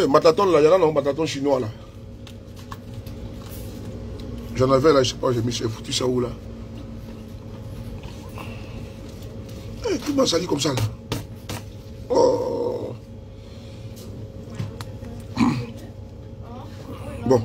Mataton là, il y en a non, Mataton chinois là. J'en avais là, je sais pas, j'ai foutu ça où là. Qui m'a sali comme ça là? Oh. Bon.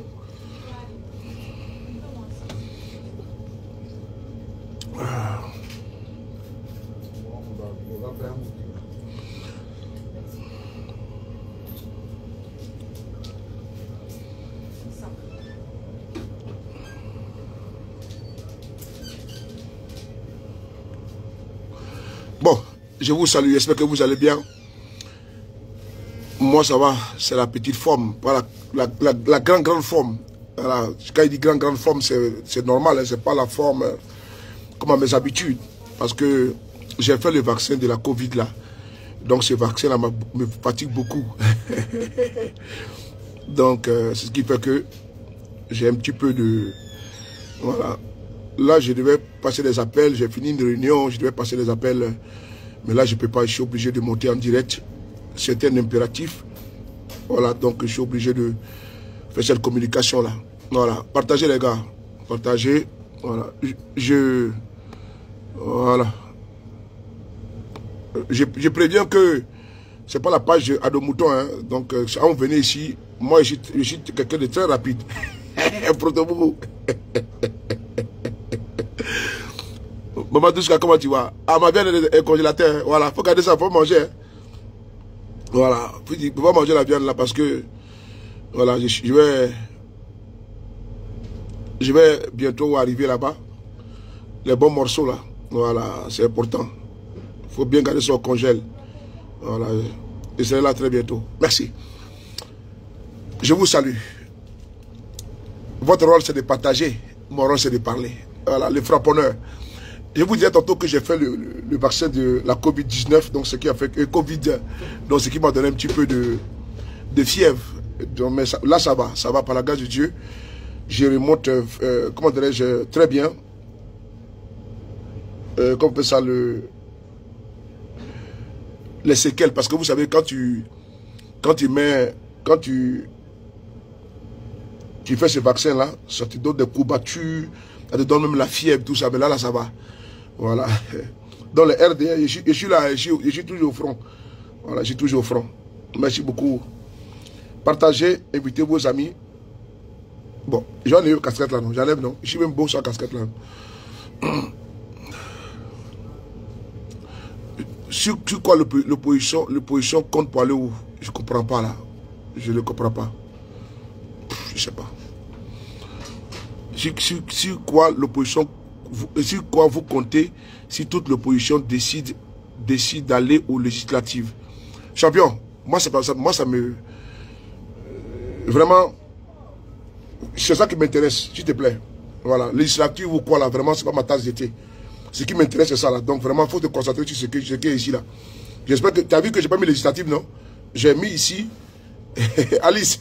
Bon, je vous salue, j'espère que vous allez bien. Moi ça va, c'est la petite forme, voilà, la grande forme. Voilà. Quand il dit grande forme, c'est normal, hein, c'est pas la forme comme à mes habitudes. Parce que j'ai fait le vaccin de la Covid là. Donc ce vaccin là me fatigue beaucoup. Donc c'est ce qui fait que j'ai un petit peu de... Voilà. Là je devais passer des appels, j'ai fini une réunion, je devais passer des appels. Mais là je ne peux pas, je suis obligé de monter en direct. C'est un impératif. Voilà, donc je suis obligé de faire cette communication là. Voilà, partagez les gars. Partagez. Voilà. Voilà. Je préviens que c'est pas la page Ado Mouton. Hein. Donc, quand vous venez ici, moi je suis quelqu'un de très rapide. Protobougou. Maman Douska, comment tu vas? Ah, ma viande est congélateur. Voilà, faut garder ça, faut manger. Voilà, il ne faut pas manger la viande là parce que voilà, je vais bientôt arriver là-bas. Les bons morceaux là, voilà, c'est important. Il faut bien garder ça au congèle. Voilà, je serai là très bientôt. Merci. Je vous salue. Votre rôle c'est de partager, mon rôle c'est de parler. Voilà, les frapponneurs. Je vous disais tantôt que j'ai fait le vaccin de la Covid-19, donc ce qui a fait que Covid, donc ce qui m'a donné un petit peu de fièvre. Donc, mais là ça va par la grâce de Dieu. Je remonte, comment dirais-je, très bien. Comment on appelle ça, les séquelles, parce que vous savez, quand tu fais ce vaccin là, ça te donne des courbatures, ça te donne même la fièvre, tout ça, mais là ça va. Voilà. Dans le RDA, je suis là, je suis toujours au front. Voilà, je suis toujours au front. Merci beaucoup. Partagez, invitez vos amis. Bon, j'enlève la casquette là, non? J'enlève, non? Je suis même bon sur la casquette là. Sur quoi l'opposition compte pour aller où? Je ne comprends pas là. Je ne comprends pas. Je ne sais pas. Sur quoi l'opposition, sur quoi vous comptez si toute l'opposition décide d'aller aux législatives? Champion, moi ça me... Vraiment, c'est ça qui m'intéresse, s'il te plaît. Voilà, législative ou quoi là, vraiment, c'est pas ma tasse d'été. Ce qui m'intéresse, c'est ça là. Donc vraiment, il faut te concentrer sur ce qui est ici là. J'espère que tu as vu que je n'ai pas mis législative, non? J'ai mis ici, Alice,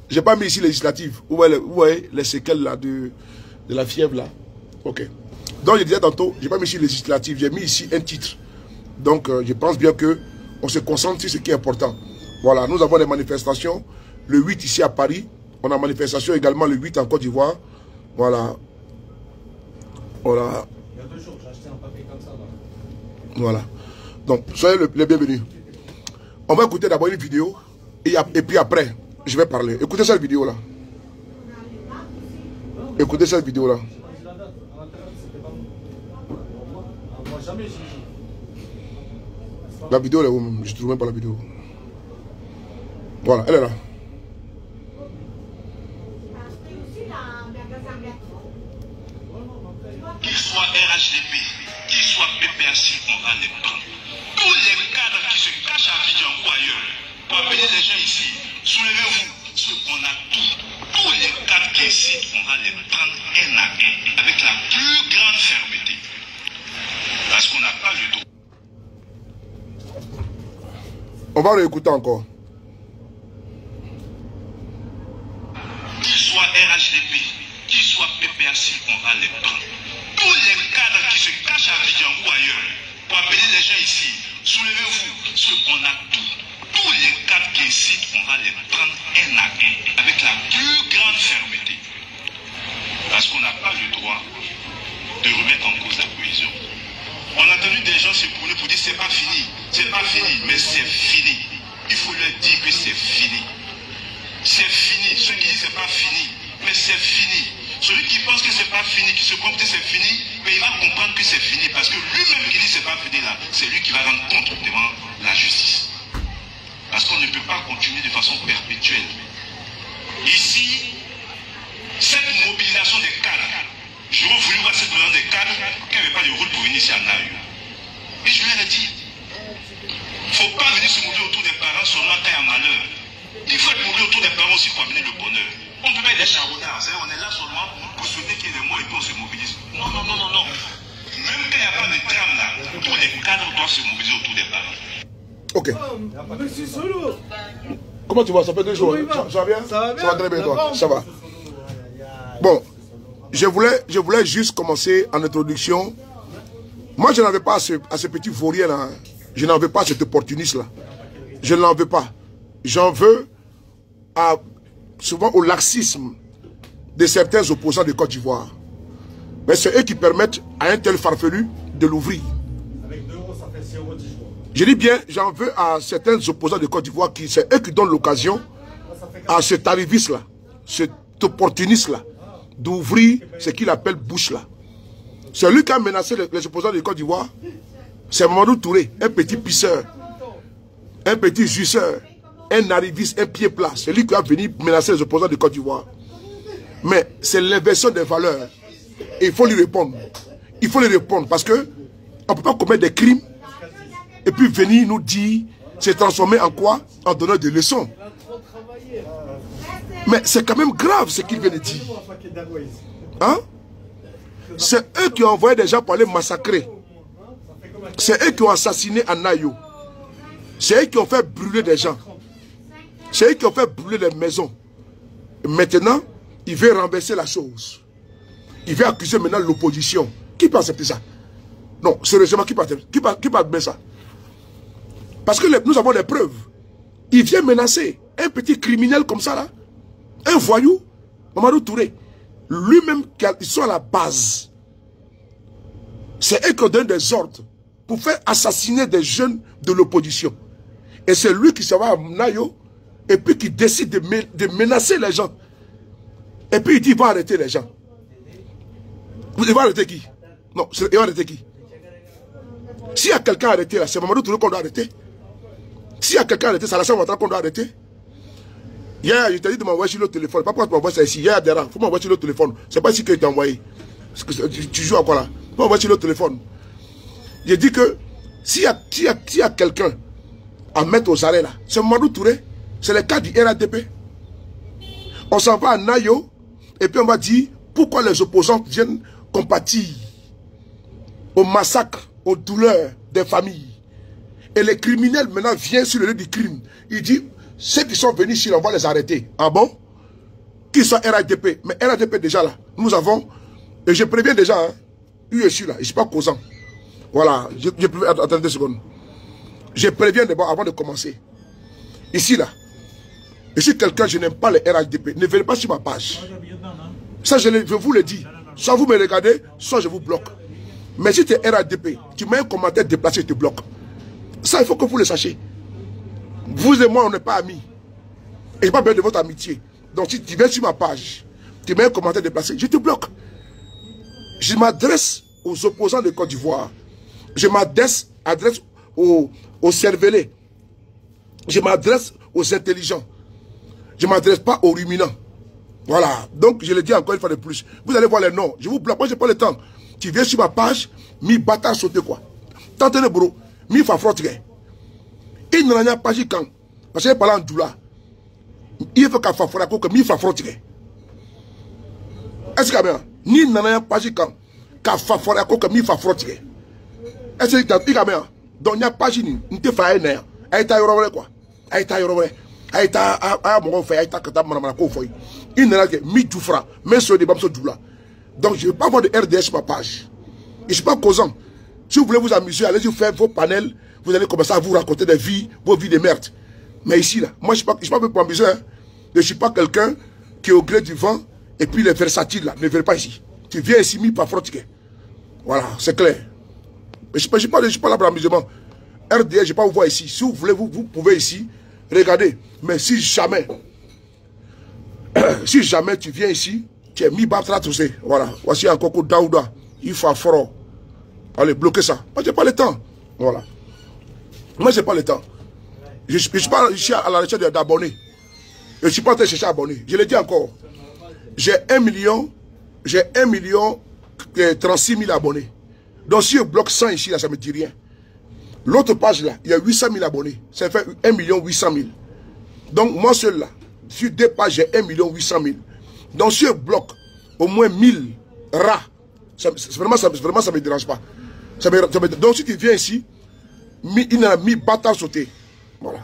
j'ai pas mis ici législative. Vous voyez les séquelles là de la fièvre là. Ok. Donc je disais tantôt, je n'ai pas mis ici législative, j'ai mis ici un titre. Donc je pense bien que on se concentre sur ce qui est important. Voilà, nous avons des manifestations. Le 8 ici à Paris. On a manifestation également le 8 en Côte d'Ivoire. Voilà. Voilà. Il y a 2 jours, j'ai acheté un papier comme ça. Là. Voilà. Donc, soyez les bienvenus. On va écouter d'abord une vidéo. Et puis après, je vais parler. Écoutez cette vidéo-là. Écoutez cette vidéo-là. La vidéo, elle est où? Je ne trouve même pas la vidéo. Voilà, elle est là. Qu'il soit RHDP, qu'il soit PPRC, on va les prendre. Tous les cadres qui se cachent à Abidjan ou ailleurs, pour appeler les gens ici, soulevez-vous, on a tout. Tous les cadres qui ici, on va les prendre un à un, avec la plus grande fermeté. Parce qu'on n'a pas le dos. On va réécouter encore. Qu'il soit RHDP, qu'il soit PPRC, on va les prendre. Tous les cadres qui se cachent à Abidjan ou ailleurs, pour appeler les gens ici, soulevez-vous, on a tout. tous les cadres qui incitent, on va les prendre un à un, avec la plus grande fermeté. Parce qu'on n'a pas le droit de remettre en cause la cohésion. On a entendu des gens se brûler pour dire c'est pas fini, mais c'est fini. Il faut leur dire que c'est fini. C'est fini. Ceux qui disent c'est pas fini, mais c'est fini. Celui qui pense que c'est pas fini, qui se croit que c'est fini, mais il va comprendre que c'est fini parce que lui-même qui dit c'est pas fini là, c'est lui qui va rendre compte devant la justice. Parce qu'on ne peut pas continuer de façon perpétuelle. Ici, cette mobilisation des cadres, j'aurais voulu voir cette mobilisation des cadres qui n'avaient pas de route pour venir ici à Naïo. Et je leur ai dit, il ne faut pas venir se mobiliser autour des parents seulement quand il y a malheur. Il faut être mobilisé autour des parents aussi pour amener le bonheur. On ne peut pas être des charbonnaires, on est là seulement pour souhaiter qu'il y ait des mots et puis on se mobilise. Non. Même quand il n'y a pas de drame là, tous les cadres doivent se mobiliser autour des parents. Ok. Monsieur Solo. Comment tu vas? Ça fait 2 jours. Ça va bien? Ça va très bien, toi? Ça va. Bon, je voulais juste commencer en introduction. Moi, je n'en veux pas à ce petit vaurien là. Je n'en veux pas à cet opportuniste là. Je n'en veux pas. J'en veux souvent au laxisme de certains opposants de Côte d'Ivoire. Mais c'est eux qui permettent à un tel farfelu de l'ouvrir. Avec 2 euros, ça fait 6 euros 10 jours. Je dis bien, j'en veux à certains opposants de Côte d'Ivoire qui, c'est eux qui donnent l'occasion à cet arriviste-là, cet opportuniste-là, d'ouvrir ce qu'il appelle bouche là. C'est lui qui a menacé les opposants de Côte d'Ivoire. C'est Mamadou Touré, un petit pisseur, un petit jouisseur, un arriviste, un pied plat. C'est lui qui a venu menacer les opposants de Côte d'Ivoire. Mais c'est l'inversion des valeurs. Et il faut lui répondre. Il faut lui répondre parce que on ne peut pas commettre des crimes et puis venir nous dire, se transformer en quoi? En donnant des leçons. Mais c'est quand même grave ce qu'il vient de dire. Hein? C'est eux qui ont envoyé des gens pour aller massacrer. C'est eux qui ont assassiné à Naïo. C'est eux qui ont fait brûler des gens. C'est eux qui ont fait brûler les maisons. Et maintenant, il veut renverser la chose. Il veut accuser maintenant l'opposition. Qui peut accepter ça? Non, sérieusement, qui peut admettre ça? Parce que nous avons des preuves. Il vient menacer un petit criminel comme ça là. Un voyou, Mamadou Touré. Lui-même, ils sont à la base. C'est eux qui donnent des ordres pour faire assassiner des jeunes de l'opposition. Et c'est lui qui s'en va à Naïo et puis qui décide de menacer les gens. Et puis il dit, il va arrêter les gens. Il va arrêter qui? Non, il va arrêter qui? S'il y a quelqu'un arrêté là, c'est Mamadou Touré qu'on doit arrêter. S'il y a quelqu'un arrêté, c'est Alassane Ouattara qu'on doit arrêter. Hier, je t'ai dit de m'envoyer sur le téléphone. Pas pour m'envoyer ça ici. Hier, il faut m'envoyer sur le téléphone. C'est pas ici que je t'ai envoyé. Tu joues à quoi là? Il faut m'envoyer sur le téléphone. J'ai dit que s'il y a quelqu'un à mettre aux arrêts là, c'est Mamadou Touré. C'est le cas du RADP. On s'en va à Naïo et puis on va dire pourquoi les opposants viennent compatir au massacre, aux douleurs des familles. Et les criminels maintenant viennent sur le lieu du crime. Il dit, ceux qui sont venus ici, on va les arrêter. Ah bon? Qui sont RADP? Mais RADP déjà là, nous avons, et je préviens déjà, hein, je suis là, je ne suis pas causant. Voilà, attendez 2 secondes. Je préviens d'abord avant de commencer. Ici là, et si quelqu'un, je n'aime pas les RADP, ne venez pas sur ma page. Ça, je vous le dis. Soit vous me regardez, soit je vous bloque. Mais si tu es RADP, tu mets un commentaire déplacé, je te bloque. Ça, il faut que vous le sachiez. Vous et moi, on n'est pas amis. Et je n'ai pas besoin de votre amitié. Donc, si tu viens sur ma page, tu mets un commentaire déplacé, je te bloque. Je m'adresse aux opposants de Côte d'Ivoire. Je m'adresse aux cervelés. Je m'adresse aux intelligents. Je ne m'adresse pas aux ruminants. Voilà. Donc, je le dis encore une fois de plus. Vous allez voir les noms. Je vous bloque. Moi, je n'ai pas le temps. Tu viens sur ma page, mi bâtard sauter quoi. Tentez le bro. Mi fa frotte. Il n'y a pas quand. Parce que parle en doula. Il faut qu'à fa frotte que mi fa frotte. Est-ce que bien? Ni n'en pas quand. Qu'à fa frotte que mi fa frotte. Est-ce que tu as bien? Donc, il n'y a pas ni. Ni te fa un air. Aïe ta yorore quoi. Aïe ta yorore. Aïe ta a mon fait. Aïe ta kata mon ko foi. Il n'y a que mi tu feras. Mais sur des bamso doula. Donc, je ne veux pas avoir de RDS sur ma page. Je ne suis pas causant. Si vous voulez vous amuser, allez-y faire vos panels. Vous allez commencer à vous raconter des vies, vos vies de merde. Mais ici, là, moi, je ne suis pas pour amuser. Hein. Je ne suis pas quelqu'un qui est au gré du vent et puis les versatiles, là, ne viennent pas ici. Tu viens ici, mis par frotte. Voilà, c'est clair. Mais je ne suis pas là pour l'amusement. RDS, je ne vais pas vous voir ici. Si vous voulez, vous pouvez ici. Regardez. Mais si jamais tu viens ici, tu es mis Batra Toussé. Voilà. Voici un coco Daouda. Il faut fort. Allez, bloquez ça. Moi, je n'ai pas le temps. Voilà. Moi, je n'ai pas le temps. Je suis pas ici à la recherche d'abonnés. Je ne suis pas en train de chercher à abonner. Je le dis encore. J'ai 1 million 36 000 abonnés. Donc si je bloque 100 ici, là, ça ne me dit rien. L'autre page là, il y a 800 000 abonnés. Ça fait 1 800 000. Donc moi seul là, sur 2 pages, j'ai 1 800 000. Donc si je bloque au moins 1000 rats, vraiment ça ne me dérange pas. Donc si tu viens ici, il y a mis bâtard sauté. Voilà.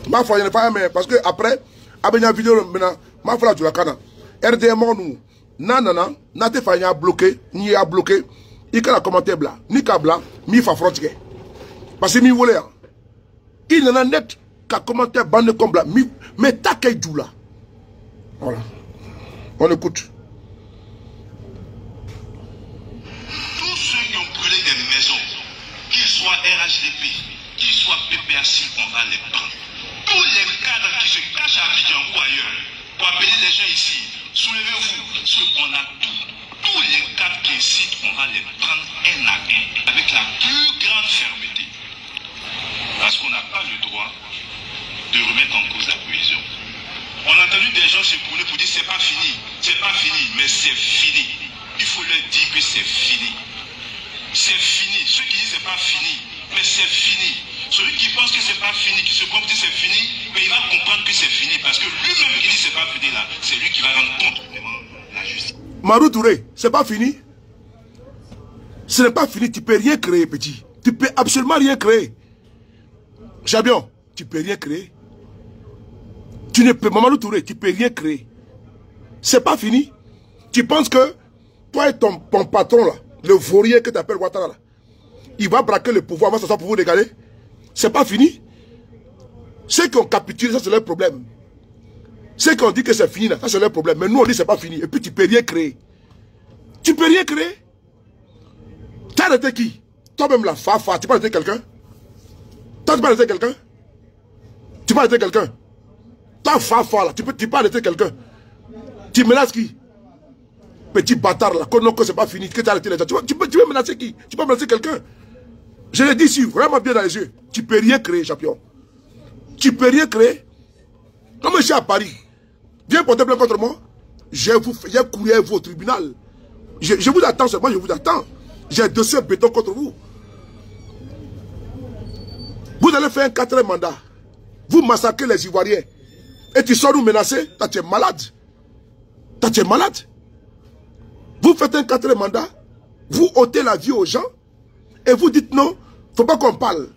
Ma foi, il n'y a pas mais parce que après, avec une vidéo maintenant, ma foi, tu la canne. RDM nous, nanana, n'ate pas y bloqué, ni a bloqué, il a commenté bla, ni kabla, mi fa frontier. Parce que mi volé, il n'en a net qu'à commenter bande comme bla, mais t'as qu'à y là. Voilà. On écoute. Tous ceux qui ont brûlé des maisons, qu'ils soient RHDP, qu'ils soient PPRC, on va les prendre. Tous les cadres qui se cachent à Abidjan ou ailleurs, pour appeler les gens ici, soulevez-vous, parce qu'on a tout. Tous les cadres qui incitent, on va les prendre un à un, avec la plus grande fermeté. Parce qu'on n'a pas le droit de remettre en cause la cohésion. On a entendu des gens se brûler pour dire c'est pas fini, mais c'est fini. Il faut leur dire que c'est fini. C'est fini. Ceux qui disent c'est pas fini, mais c'est fini. Celui qui pense que c'est pas fini, qui se comprend que c'est fini, mais il va comprendre que c'est fini parce que lui-même qui dit c'est pas fini là, c'est lui qui va rendre compte devant la justice. Marou Touré, c'est pas fini. Ce n'est pas fini, tu peux rien créer, petit. Tu peux absolument rien créer. Chabion, tu peux rien créer. Tu ne peux, Mamadou Touré, tu peux rien créer. C'est pas fini. Tu penses que toi et ton patron là, le vaurien que tu appelles Ouattara là, il va braquer le pouvoir, va s'asseoir pour vous regarder. C'est pas fini. Ceux qui ont capitulé, ça c'est leur problème. Ceux qui ont dit que c'est fini, là, ça c'est leur problème. Mais nous on dit c'est pas fini. Et puis tu peux rien créer. Tu peux rien créer. Tu as arrêté qui? Toi-même la Fafa, tu peux arrêter quelqu'un? Toi tu peux arrêter quelqu'un? Tu peux arrêter quelqu'un? Toi Fafa là, tu peux arrêter quelqu'un? Tu menaces qui? Petit bâtard là, que c'est pas fini, que tu as arrêté les gens. Tu peux menacer qui? Tu peux menacer quelqu'un? Je l'ai dit ici, vraiment bien dans les yeux. Tu peux rien créer, champion. Tu peux rien créer. Comme je suis à Paris, viens porter plainte contre moi. J'ai couru à vous au tribunal. Je vous attends seulement, je vous attends. J'ai un dossier béton contre vous. Vous allez faire un 4e mandat. Vous massacrez les Ivoiriens. Et tu sors nous menacer. Toi, tu es malade. Toi, tu es malade. Vous faites un 4e mandat. Vous ôtez la vie aux gens. Et vous dites non, il ne faut pas qu'on parle.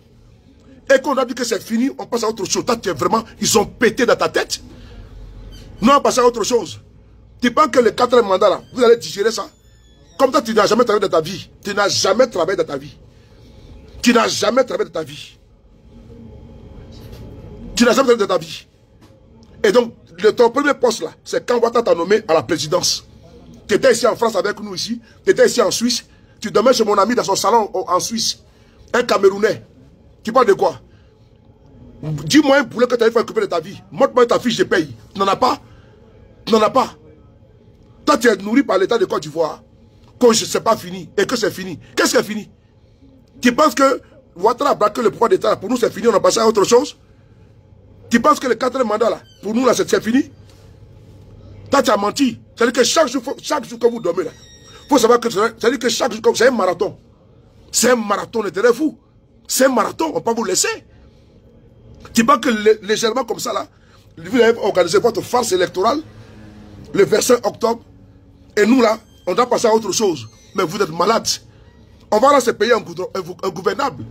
Et qu'on a dit que c'est fini, on passe à autre chose. Toi, tu es vraiment, ils ont pété dans ta tête. Non, on passe à autre chose. Tu penses que le 4e mandat là, vous allez digérer ça? Comme toi, tu n'as jamais travaillé dans ta vie. Tu n'as jamais travaillé dans ta vie. Tu n'as jamais travaillé dans ta vie. Tu n'as jamais travaillé dans ta vie. Et donc, ton premier poste là, c'est quand Ouattara t'a nommé à la présidence. Tu étais ici en France avec nous ici. Tu étais ici en Suisse. Tu dormais chez mon ami dans son salon en Suisse. Un Camerounais. Tu parles de quoi? Dis-moi un poulet que tu as fait occuper de ta vie. Montre-moi ta fiche, je paye. Tu n'en as pas? Tu n'en as pas. Toi, tu es nourri par l'État de Côte d'Ivoire. Que c'est pas fini. Et que c'est fini. Qu'est-ce qui est fini? Tu penses que Ouattara a braqué le pouvoir d'État? Pour nous, c'est fini. On a passé à autre chose? Tu penses que le 4e mandat, là, pour nous, là, c'est fini? Toi, tu as menti. C'est-à-dire que chaque jour que vous dormez, là, il faut savoir que c'est-à-dire que chaque jour, c'est un marathon. C'est un marathon, ne tenez fou. C'est un marathon, on ne peut pas vous laisser. Tu penses que légèrement comme ça, là, vous avez organisé votre farce électorale le 25 octobre, et nous, là, on doit passer à autre chose. Mais vous êtes malades. On va rendre ce pays ingouvernable.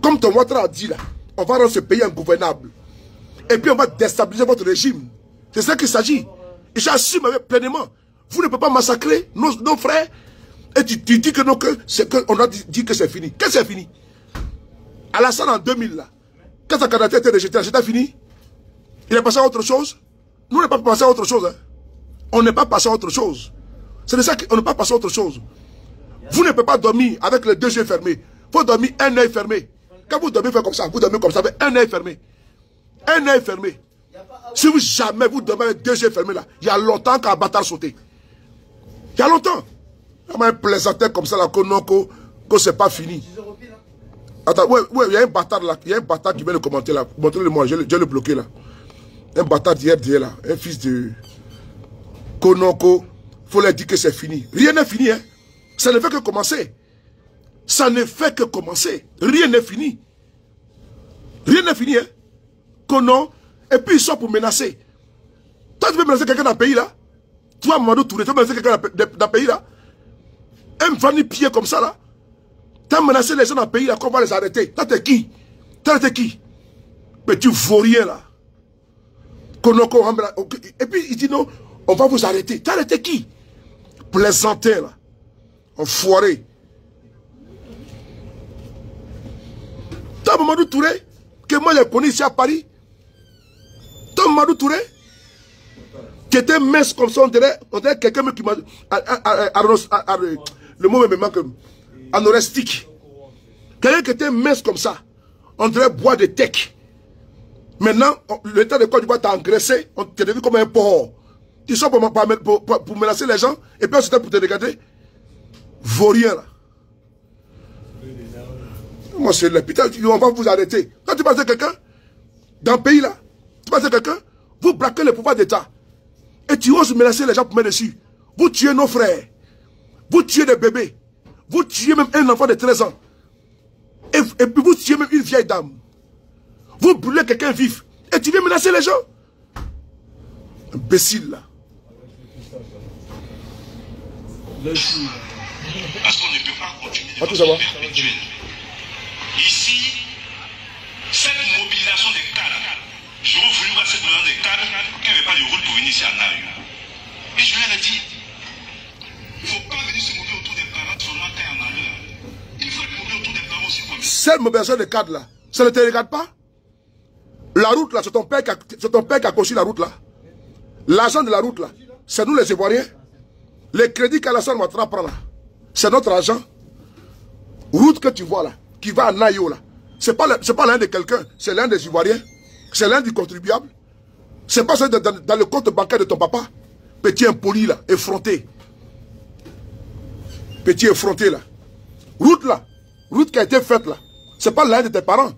Comme ton Ouattara a dit, là, on va rendre ce pays ingouvernable. Et puis on va déstabiliser votre régime. C'est ça qu'il s'agit. Et j'assume pleinement. Vous ne pouvez pas massacrer nos frères. Et tu dis que non, on a dit que c'est fini. Qu'est-ce que c'est fini? Alassane en 2000, là, quand sa candidature était rejetée, c'était fini. Il est passé à autre chose. Nous, on n'est pas passé à autre chose. Hein. On n'est pas passé à autre chose. C'est de ça qu'on n'est pas passé à autre chose. Vous ne pouvez pas dormir avec les 2 yeux fermés. Il faut dormir un œil fermé. Quand vous dormez comme ça, vous dormez comme ça avec un œil fermé. Un œil fermé. Si vous jamais vous dormez avec 2 yeux fermés là, il y a longtemps qu'un bâtard sauté. Il y a longtemps. Il y a un plaisantin comme ça là, que c'est pas fini. Attends, ouais, il y a un bâtard là, il y a un bâtard qui vient le commenter là. Montrez-le-moi, je vais le bloquer là. Un bâtard d'hier là, un fils de Konoko. Faut leur dire que c'est fini. Rien n'est fini, hein. Ça ne fait que commencer. Ça ne fait que commencer. Rien n'est fini. Rien n'est fini, hein. Kono. Et puis ils sont pour menacer. Toi, tu veux menacer quelqu'un dans le pays là? Toi, Mamadou Touré, tu veux menacer quelqu'un dans le pays là? Un famille pied comme ça là? Tu as menacé les gens dans le pays là, qu'on va les arrêter. Toi, t'es qui? Toi, t'es qui? Petit vaurien là. Konoko, et puis il dit non, on va vous arrêter. T'as arrêté qui? Plaisantin là. Enfoiré. T'as Mamadou Touré, que moi j'ai connu ici à Paris. T'as Mamadou Touré, qui était mince comme ça, on dirait quelqu'un qui m'a... Le mot me manque. Anorestique. Quelqu'un qui était mince comme ça, on dirait bois de tech. Maintenant, l'État de Côte d'Ivoire t'a engraissé, on t'a vu comme un porc. Tu sors pour menacer les gens, et puis ensuite pour te regarder. Vaurien là. Moi c'est le putain, on va vous arrêter. Quand tu passes quelqu'un, dans le pays là, tu passes quelqu'un, vous braquez le pouvoir d'État. Et tu oses menacer les gens pour mettre dessus. Vous tuez nos frères. Vous tuez des bébés. Vous tuez même un enfant de 13 ans. Et puis vous tuez même une vieille dame. Vous brûlez quelqu'un vif. Et tu viens menacer les gens. Imbécile là. Parce qu'on ne peut pas continuer de façon perpétuelle. Ici, cette mobilisation des cadres, j'aurais voulu voir cette mobilisation des cadres qui n'avaient pas de route pour venir ici à Naïu. Et je leur ai dit, il ne faut pas venir se mouiller autour des parents seulement quand il y en a là. Il faut être mouillé autour des parents aussi. Cette mobilisation des cadres là, ça ne te regarde pas? La route là, c'est ton père qui a construit la route là. L'argent de la route là, c'est nous les Ivoiriens. Les crédits qu'Alassane Ouattara prend là, c'est notre argent. Route que tu vois là, qui va à Nayo là, c'est pas l'un de quelqu'un, c'est l'un des Ivoiriens. C'est l'un du contribuable. C'est pas ça dans le compte bancaire de ton papa. Petit impoli là, effronté. Petit effronté là. Route là, route qui a été faite là, c'est pas l'un de tes parents.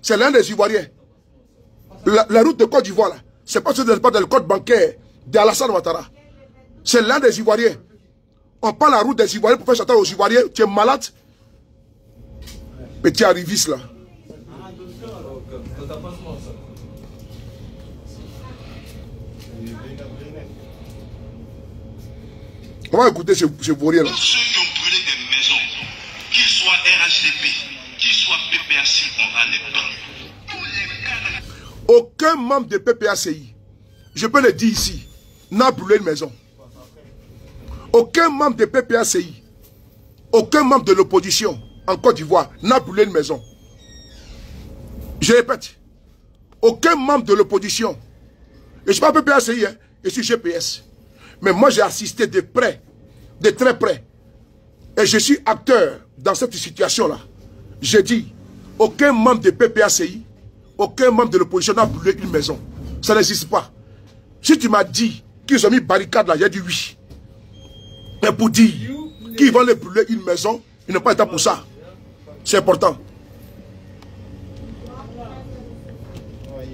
C'est l'un des Ivoiriens. La route de Côte d'Ivoire là, c'est pas dans le compte bancaire d'Alassane Ouattara. C'est l'un des Ivoiriens. On prend la route des Ivoiriens pour faire chanter aux Ivoiriens. Tu es malade. Petit arriviste là. On va écouter ce vaurien là. Tous ceux qui ont brûlé des maisons, qu'ils soient RHDP, qu'ils soient PPACI, on va les prendre. Tous les cadres. Aucun membre de PPACI, je peux le dire ici, n'a brûlé une maison. Aucun membre de PPACI, aucun membre de l'opposition en Côte d'Ivoire n'a brûlé une maison. Je répète, aucun membre de l'opposition, et je ne suis pas PPACI, hein, je suis GPS. Mais moi j'ai assisté de près, de très près. Et je suis acteur dans cette situation-là. J'ai dit, aucun membre de PPACI, aucun membre de l'opposition n'a brûlé une maison. Ça n'existe pas. Si tu m'as dit qu'ils ont mis barricade là, j'ai dit oui. Mais pour dire qu'ils vont les brûler une maison, ils n'ont pas été pour ça. C'est important.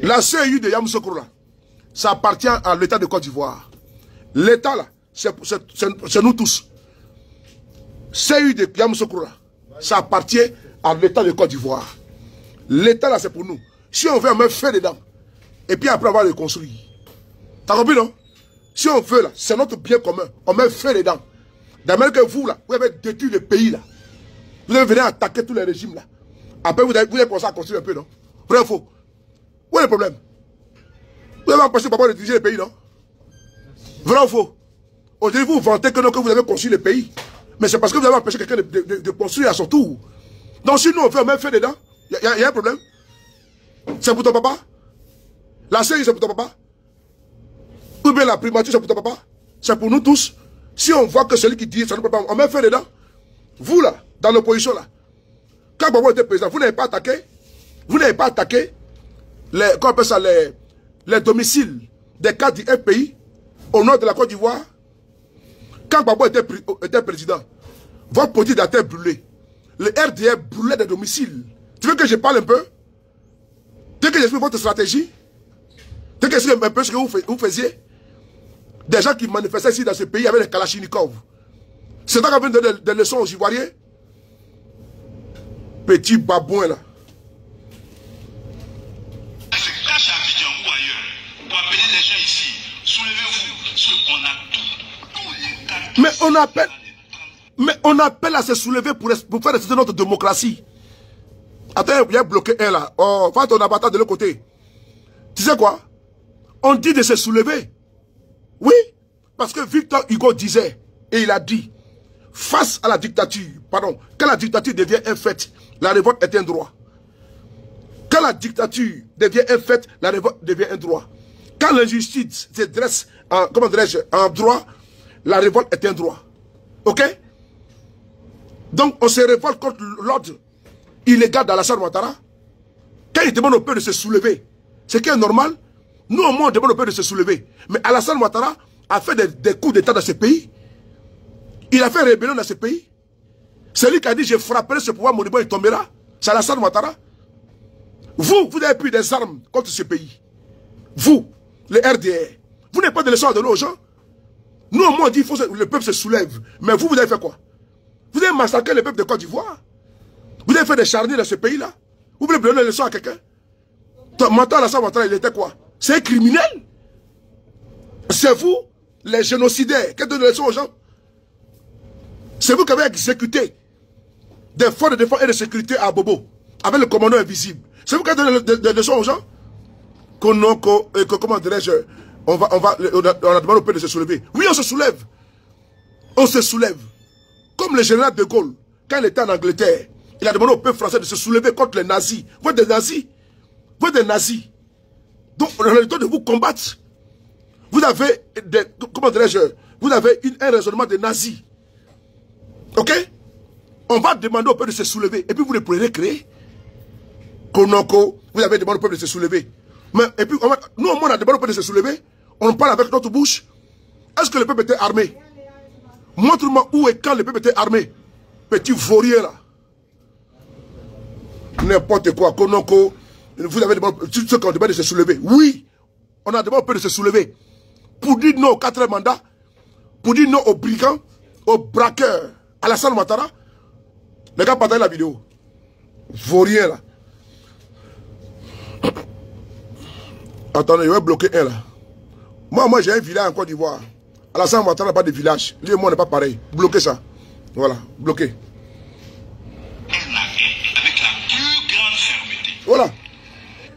La CEU de Yamoussoukro là, ça appartient à l'État de Côte d'Ivoire. L'État là, c'est nous tous. CEU de Yamoussoukro là, ça appartient à l'État de Côte d'Ivoire. L'État là, c'est pour nous. Si on veut, on met feu dedans. Et puis après, on va le construire. T'as compris, non? Si on veut, là, c'est notre bien commun. On met feu dedans. D'ailleurs que vous, là, vous avez détruit le pays, là. Vous avez venu attaquer tous les régimes, là. Après, vous avez commencé à construire un peu, non? Vrai ou faux? Où est le problème? Vous avez empêché papa de diriger le pays, non? Vrai ou faux? Aujourd'hui, vous vantez que vous avez construit le pays. Mais c'est parce que vous avez empêché quelqu'un de construire à son tour. Donc, si nous, on veut mettre feu dedans, Il y a un problème? C'est pour ton papa? La série, c'est pour ton papa? Ou bien la primature, c'est pour ton papa? C'est pour nous tous. Si on voit que celui qui dit ça ne peut pas, on met fait dedans. Vous là, dans l'opposition là, quand Gbagbo était président, vous n'avez pas attaqué? Vous n'avez pas attaqué les, comment on appelle ça, les domiciles des cadres du FPI au nord de la Côte d'Ivoire? Quand Gbagbo était président, votre petit dataire brûlé. Le RDR brûlait des domiciles. Tu veux que je parle un peu? Tu veux que j'explique votre stratégie? Tu veux que j'explique un peu ce que vous faisiez? Des gens qui manifestaient ici dans ce pays avec des Kalachnikov. C'est ça qu'on vient de donner des leçons aux Ivoiriens? Petit babouin là. Se cache à Abidjan ou ailleurs pour appeler les gens ici. Soulevez-vous, on a tout. Tous les cas. Mais on appelle à se soulever pour faire respecter notre démocratie. Attends, il y a bloqué un là. Oh, va ton avatar de l'autre côté. Tu sais quoi? On dit de se soulever. Oui, parce que Victor Hugo disait, et il a dit, face à la dictature, pardon, quand la dictature devient un fait, la révolte est un droit. Quand la dictature devient un fait, la révolte devient un droit. Quand l'injustice se dresse en, comment dirais-je, en droit, la révolte est un droit. Ok? Donc on se révolte contre l'ordre illégal d'Alassane Ouattara. Quand il demande au peuple de se soulever, c'est qui est normal. Nous au moins on demande au peuple de se soulever. Mais Alassane Ouattara a fait des coups d'état dans ce pays. Il a fait rébellion dans ce pays. C'est lui qui a dit je frapperai ce pouvoir, mon il tombera. C'est Alassane Ouattara. Vous avez pris des armes contre ce pays. Vous, les RDR. Vous n'avez pas de leçons à donner aux gens. Nous, au moins, on dit que le peuple se soulève. Mais vous avez fait quoi? Vous avez massacré le peuple de Côte d'Ivoire. Vous avez fait des charniers dans ce pays-là. Vous voulez donner des leçons à quelqu'un? Maintenant, Alassane Ouattara, il était quoi? C'est un criminel. C'est vous, les génocidaires, qui donnent des leçons aux gens. C'est vous qui avez exécuté des forces de défense et de sécurité à Bobo, avec le commandant invisible. C'est vous qui avez donné des leçons aux gens? Comment dirais-je? On a demandé au peuple de se soulever. Oui, on se soulève. On se soulève. Comme le général de Gaulle, quand il était en Angleterre, il a demandé au peuple français de se soulever contre les nazis. Vous êtes des nazis. Vous êtes des nazis. Donc, on a le temps de vous combattre. Vous avez comment dirais-je? Vous avez un raisonnement de nazis. Ok? On va demander au peuple de se soulever. Et puis vous le pourrez créer. Konoko, vous avez demandé au peuple de se soulever. Mais, et puis, nous, au moins, on a demandé au peuple de se soulever. On parle avec notre bouche. Est-ce que le peuple était armé? Montre-moi où et quand le peuple était armé. Petit vaurien là. N'importe quoi. Konoko, vous avez demandé, ceux qui ont demandé de se soulever. Oui, on a demandé au peuple de se soulever. Pour dire non au 4e mandat. Pour dire non aux brigands, aux braqueurs. Alassane Ouattara. Les gars, partagez la vidéo. Vaurien là. Attendez, je vais bloquer un là. Moi j'ai un village en Côte d'Ivoire. Alassane Ouattara n'a pas de village. Lui et moi, on n'est pas pareil. Bloquez ça. Voilà, bloquez. Avec la plus grande fermeté. Voilà.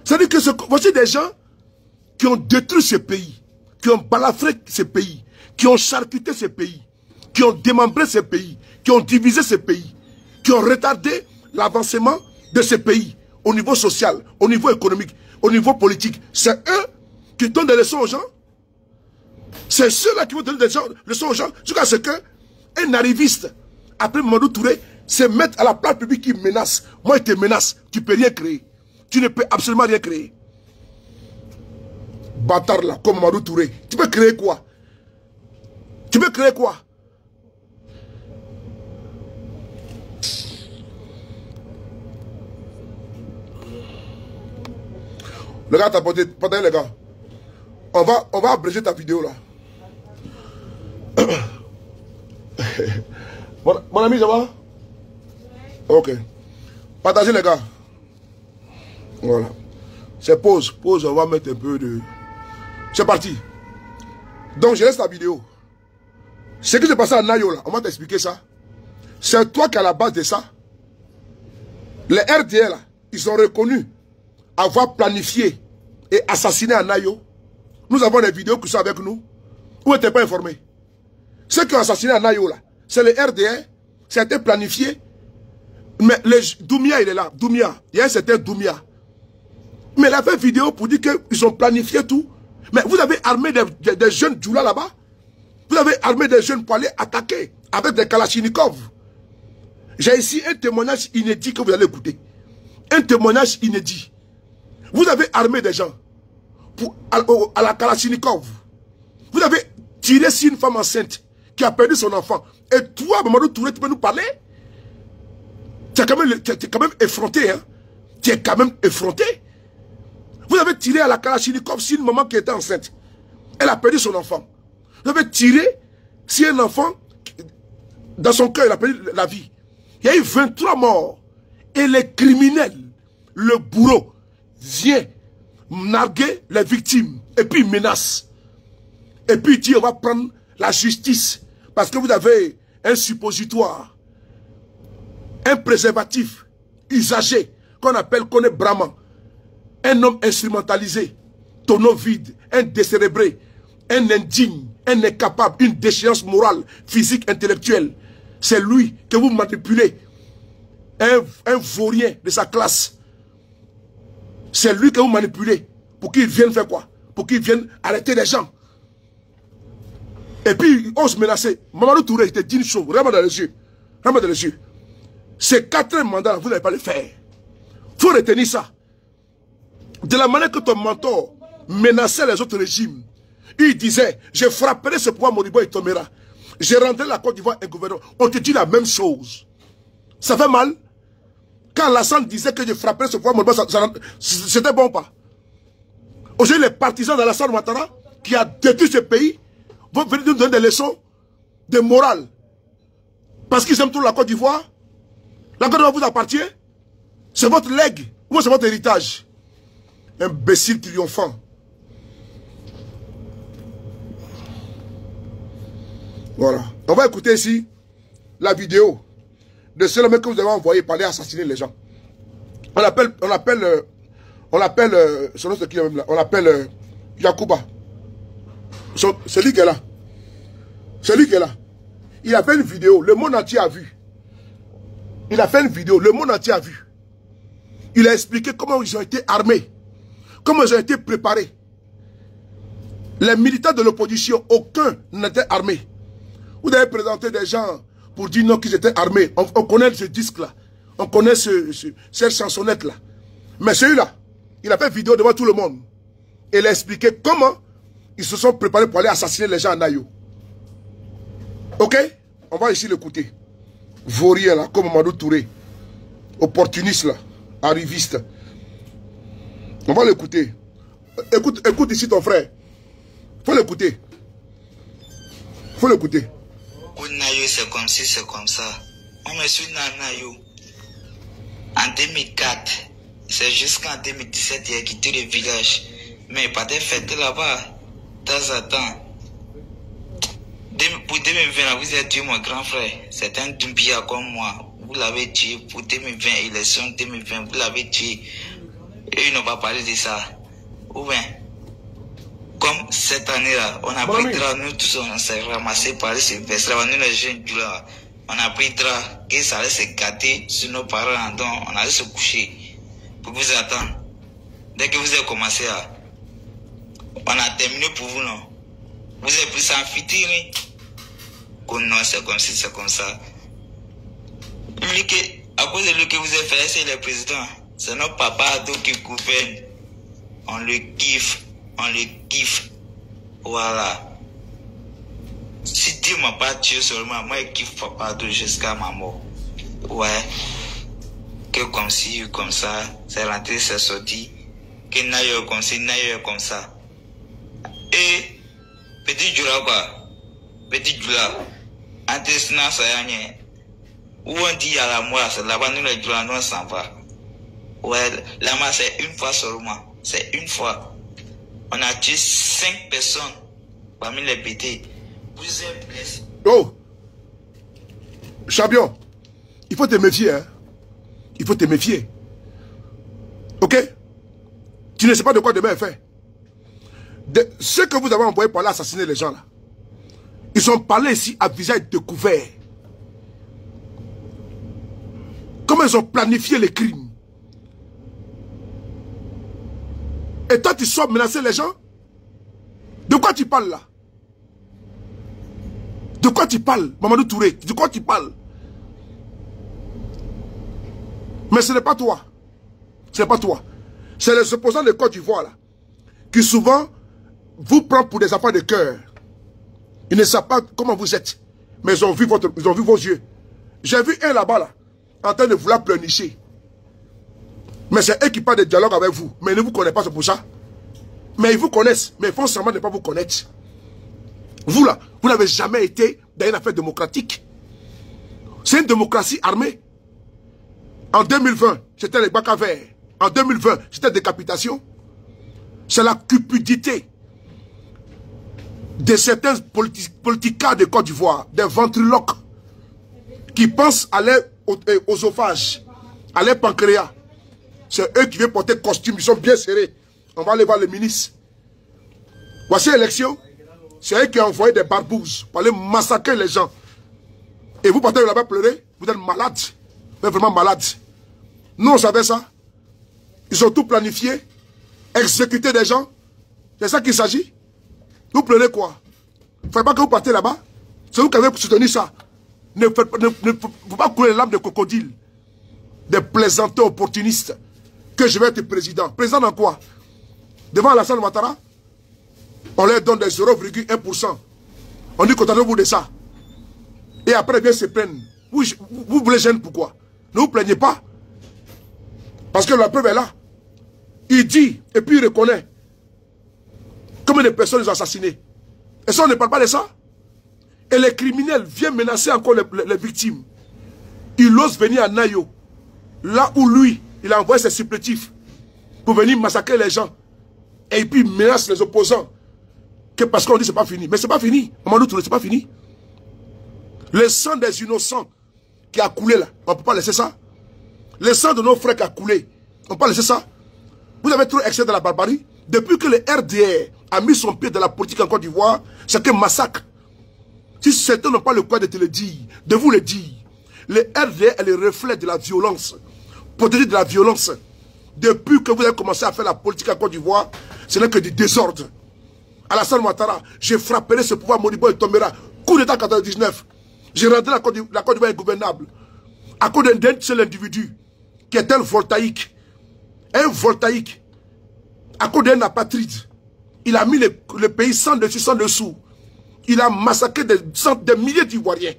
C'est-à-dire que voici des gens qui ont détruit ce pays, qui ont balafré ce pays, qui ont charcuté ce pays, qui ont démembré ce pays, qui ont divisé ce pays, qui ont retardé l'avancement de ce pays au niveau social, au niveau économique, au niveau politique. C'est eux qui donnent des leçons aux gens. C'est ceux-là qui vont donner des leçons aux gens jusqu'à ce qu'un arriviste, après Mamadou Touré, se mette à la place publique qui menace. Moi, il te menace. Tu ne peux rien créer. Tu ne peux absolument rien créer. Bâtard là, comme Mamadou Touré. Tu peux créer quoi? Tu peux créer quoi? Le gars t'a porté, les gars. On va abréger ta vidéo là. Mon ami, ça va? Ok. Partagez les gars. Voilà. C'est pause. Pause, on va mettre un peu de... C'est parti. Donc je laisse la vidéo. Ce qui s'est passé à Nayo là, on va t'expliquer ça. C'est toi qui es à la base de ça. Les RDL là, ils ont reconnu avoir planifié et assassiné à Nayo. Nous avons des vidéos qui sont avec nous. Où n'étaient pas informés. Ceux qui ont assassiné à Nayo là, c'est les RDR. Ça a été planifié. Mais Doumbia, il est là. Doumbia. Il y a un certain Doumbia. Mais il a fait une vidéo pour dire qu'ils ont planifié tout. Mais vous avez armé des jeunes Djoula là-bas. Vous avez armé des jeunes pour aller attaquer avec des Kalachnikov. J'ai ici un témoignage inédit que vous allez écouter. Un témoignage inédit. Vous avez armé des gens à la Kalachnikov. Vous avez tiré sur une femme enceinte qui a perdu son enfant. Et toi, Mamadou Touré, tu peux nous parler? Tu es quand même effronté. Hein? Tu es quand même effronté. Vous avez tiré à la Kalachnikov sur une maman qui était enceinte. Elle a perdu son enfant. Vous avez tiré sur un enfant, dans son cœur, il a perdu la vie. Il y a eu 23 morts. Et les criminels, le bourreau, vient narguer les victimes. Et puis il menace. Et puis il dit on va prendre la justice. Parce que vous avez un suppositoire. Un préservatif usagé qu'on est Brahman. Un homme instrumentalisé, tonneau vide, un décérébré, un indigne, un incapable, une déchéance morale, physique, intellectuelle. C'est lui que vous manipulez. Un vaurien de sa classe. C'est lui que vous manipulez. Pour qu'il vienne faire quoi? Pour qu'il vienne arrêter les gens. Et puis, il ose menacer. Mamadou Touré, il te dit une chose. Regarde dans les yeux. Regarde dans les yeux. Ces 4 mandats, vous n'allez pas le faire. Il faut retenir ça. De la manière que ton mentor menaçait les autres régimes, il disait, je frapperai ce pouvoir moribond et tombera. Je rendrai la Côte d'Ivoire un gouvernement. On te dit la même chose. Ça fait mal. Quand Alassane disait que je frapperai ce pouvoir moribond, c'était bon ou pas? Aujourd'hui, les partisans d'Alassane Ouattara, qui a détruit ce pays, vont venir nous donner des leçons de morale. Parce qu'ils aiment tout la Côte d'Ivoire. La Côte d'Ivoire vous appartient. C'est votre legs. Ou c'est votre héritage. Imbécile triomphant. Voilà. On va écouter ici la vidéo de ce mec que vous avez envoyé pour aller assassiner les gens. On l'appelle Yacouba. C'est lui qui est là. C'est lui qui est là. Il a fait une vidéo, le monde entier a vu. Il a fait une vidéo, le monde entier a vu. Il a expliqué comment ils ont été armés. Comment ils ont été préparés. Les militants de l'opposition, aucun n'était armé. Vous avez présenté des gens pour dire non qu'ils étaient armés. On connaît ce disque-là. On connaît cette chansonnette-là. Mais celui-là, il a fait vidéo devant tout le monde. Et il a expliqué comment ils se sont préparés pour aller assassiner les gens à Nayo. Ok? On va ici l'écouter. Vaurien là, comme Mamadou Touré. Opportuniste là. Arriviste. On va l'écouter. Écoute ici ton frère. Faut l'écouter. Faut l'écouter. Nayo, c'est comme ci, c'est comme ça. On me suit dans Nayo. En 2004, c'est jusqu'en 2017 il a quitté le village. Mais il pas de fête là-bas. De temps en temps. Pour 2020, vous avez tué mon grand frère. C'est un Doumbia comme moi. Vous l'avez tué pour 2020, élection 2020. Vous l'avez tué. Et ils n'ont pas parlé de ça. Ou bien, comme cette année-là, on a pris drap, nous tous on s'est ramassés par ce veste-là, nous les jeunes du là, on a pris drap, que ça allait se gâter sur nos parents, donc on allait se coucher pour vous attendre. Dès que vous avez commencé à, on a terminé pour vous, non? Vous avez pris ça en fitiri. Non, c'est comme si, c'est comme ça. Lui, à cause de lui que vous avez fait, c'est le président. C'est notre papa qui gouverne. On le kiffe. On le kiffe. Voilà. Si Dieu m'a pas tué seulement, moi je kiffe papa jusqu'à ma mort. Ouais. Que comme ci, comme ça, c'est rentré, c'est sorti. Que n'aille comme ci, n'aille comme ça. Et, petit Djoula quoi. Petit Djoula. Intestinat, ça y est. Où on dit à la mort, c'est là-bas, nous les Djoula, nous on s'en va. Ouais, là-bas, c'est une fois seulement. C'est une fois. On a tué 5 personnes parmi les pétés. Vous êtes blessés. Oh! Champion, il faut te méfier, hein? Il faut te méfier. Ok? Tu ne sais pas de quoi demain est fait. Ceux que vous avez envoyés pour aller assassiner les gens là, ils sont parlés ici à visage découvert. Comment ils ont planifié les crimes. Et toi, tu sors menacer les gens? De quoi tu parles là? De quoi tu parles, Mamadou Touré? De quoi tu parles? Mais ce n'est pas toi. Ce n'est pas toi. C'est les opposants de Côte d'Ivoire là, qui souvent vous prennent pour des enfants de cœur. Ils ne savent pas comment vous êtes. Mais ils ont vu vos yeux. J'ai vu un là-bas là, en train de vouloir pleurnicher. Mais c'est eux qui parlent de dialogue avec vous. Mais ils ne vous connaissent pas, c'est pour ça. Mais ils vous connaissent. Mais ils font semblant de ne pas vous connaître. Vous là, vous n'avez jamais été dans une affaire démocratique. C'est une démocratie armée. En 2020, c'était les bacs à verre. En 2020, c'était décapitation. C'est la cupidité de certains politiciens de Côte d'Ivoire, des ventriloques, qui pensent à leur oesophage, à leur pancréas. C'est eux qui viennent porter costume, ils sont bien serrés. On va aller voir le ministre. Voici l'élection. C'est eux qui ont envoyé des barbouzes pour aller massacrer les gens. Et vous partez là-bas pleurer, vous êtes malade. Vous êtes vraiment malade. Nous, on savait ça. Ils ont tout planifié. Exécuter des gens. C'est ça qu'il s'agit. Vous pleurez quoi? Il ne faut pas que vous partez là-bas. C'est vous qui avez soutenu ça. Ne faut pas couler les larmes de crocodile. Des plaisanteurs opportunistes. Que je vais être président. Président dans quoi? Devant Alassane Ouattara? On leur donne des 0,1%. On dit contentez-vous de ça. Et après, bien se plaignent. Vous voulez gêner pourquoi? Ne vous plaignez pas. Parce que la preuve est là. Il dit, et puis il reconnaît. Combien de personnes ils ont assassinées? Et ça, on ne parle pas de ça. Et les criminels viennent menacer encore les victimes. Il ose venir à Nayo. Là où lui, il a envoyé ses supplétifs pour venir massacrer les gens. Et puis il menace les opposants. Que parce qu'on dit c'est pas fini. Mais c'est pas fini. Mamadou Touré, c'est pas fini. Le sang des innocents qui a coulé là, on ne peut pas laisser ça. Le sang de nos frères qui a coulé, on ne peut pas laisser ça. Vous avez trop excédé de la barbarie. Depuis que le RDR a mis son pied dans la politique en Côte d'Ivoire, c'est un massacre. Si certains n'ont pas le courage de te le dire, de vous le dire, le RDR est le reflet de la violence. Protégé de la violence. Depuis que vous avez commencé à faire la politique en Côte d'Ivoire, ce n'est que du désordre. Alassane Ouattara, je frapperai ce pouvoir moribond et tombera. Coup d'État 99. J'ai rendu la Côte d'Ivoire ingouvernable. À cause d'un seul individu qui est un voltaïque. Un voltaïque. À cause d'un apatride. Il a mis le pays sans dessus, sans dessous. Il a massacré des milliers d'Ivoiriens.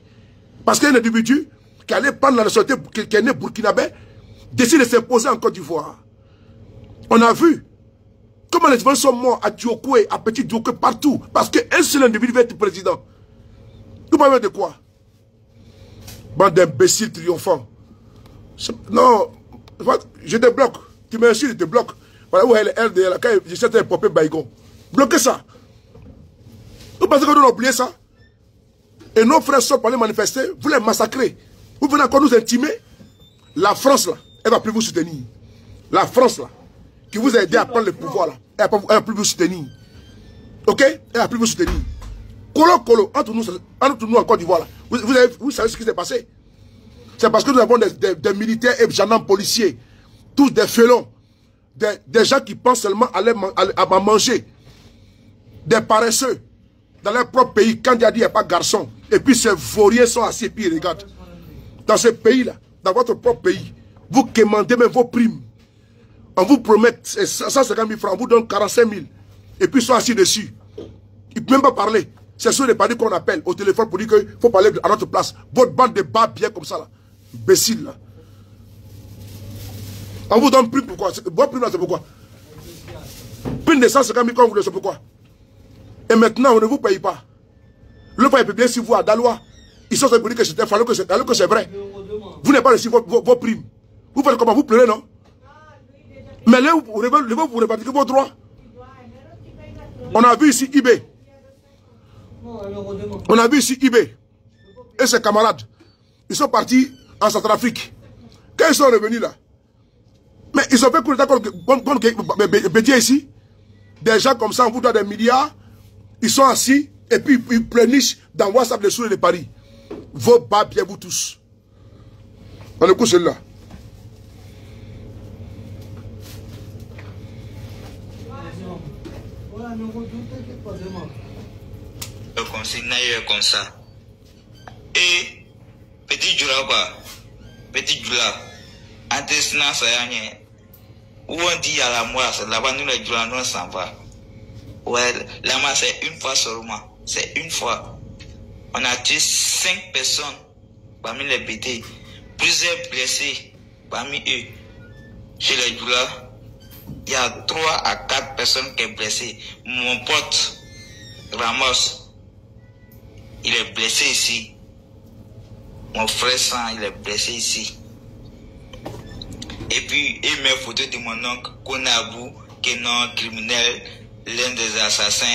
Parce qu'il y a un individu qui allait prendre la nationalité, qui est né burkinabé, décide de s'imposer en Côte d'Ivoire. On a vu comment les Ivoiriens sont morts à Diokoué, à Petit Diokoué, partout. Parce qu'un seul individu veut être président. Vous parlez de quoi? Bande d'imbéciles triomphants. Non, je te bloque. Tu m'insultes, je te bloque. Voilà où est le RDL, quand j'essaie de popper Baïgon. Bloquez ça. Vous pensez qu'on doit oublier ça? Et nos frères sortent pour aller manifester, vous les massacrez. Vous venez encore nous intimer. La France, là, elle ne va plus vous soutenir. La France, là, qui vous a aidé à prendre le pouvoir, là, elle ne va plus vous soutenir. Ok? Elle ne va plus vous soutenir. Colo, entre nous en Côte d'Ivoire, là, vous savez ce qui s'est passé? C'est parce que nous avons des militaires et gendarmes policiers, tous des félons, des gens qui pensent seulement à manger, des paresseux, dans leur propre pays, quand il y a dit il n'y a pas de garçon, et puis ces vauriens sont assis et puis ils regardent. Dans ce pays-là, dans votre propre pays, vous commandez même vos primes. On vous promet 150 000 francs, on vous donne 45 000, et puis ils sont assis dessus. Ils ne peuvent même pas parler. C'est sur les partis qu'on appelle au téléphone pour dire qu'il faut parler à notre place. Votre bande de bas bien comme ça là. Imbécile là. On vous donne prime pourquoi? Votre prime là c'est pourquoi? Prime de 150 000 quand vous le savez pourquoi? Et maintenant on ne vous paye pas. Le pays est publié sur vous à Dalois. Ils sont pour dire que c'était fallu que c'est vrai. Vous n'avez pas reçu vos primes. Vous faites comment? Vous pleurez non? Mais là vous revendiquez vos droits. On a vu ici IB. On a vu ici IB et ses camarades. Ils sont partis en Centrafrique. Quand ils sont revenus là, mais ils ont fait coup d'état contre Bédier ici. Des gens comme ça, on vous donne des milliards. Ils sont assis et puis ils pleurnichent dans WhatsApp les Sourires de Paris. Vos bas bien vous tous. On écoute celui-là. Le conseil Nayo est comme ça. Et petit Djoula quoi, petit Djoula, intestinat ça y est. Où on dit à la mort, là-bas nous les Djoula nous s'en va. Ouais, là-bas c'est une fois seulement, c'est une fois. On a tué 5 personnes parmi les BT, plusieurs blessés parmi eux. Chez les Djoula, il y a 3 à 4 personnes qui sont blessées. Mon pote Ramos, il est blessé ici. Mon frère San, il est blessé ici. Et puis, il met photo de mon oncle Konabou, qui est non criminel, l'un des assassins.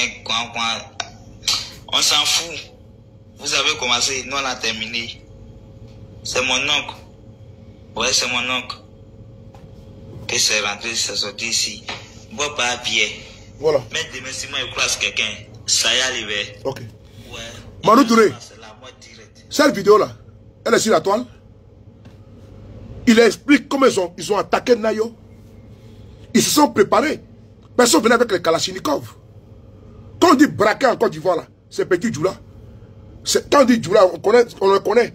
On s'en fout. Vous avez commencé, nous on a terminé. C'est mon oncle. Ouais, c'est mon oncle. Qui s'est rentré, s'est sorti ici. Bon, pas bien. Voilà. Mais demain, si moi je croise quelqu'un, ça y est arrivé. Ok. Ouais. Manu Touré, C'est la mort directe. cette vidéo-là, elle est sur la toile. Il explique comment ils ont attaqué Nayo. Ils se sont préparés. Personne venait avec les Kalachnikov. Quand on dit braquer en Côte d'Ivoire, c'est petit Djoula. Quand on dit Djoula, on le connaît.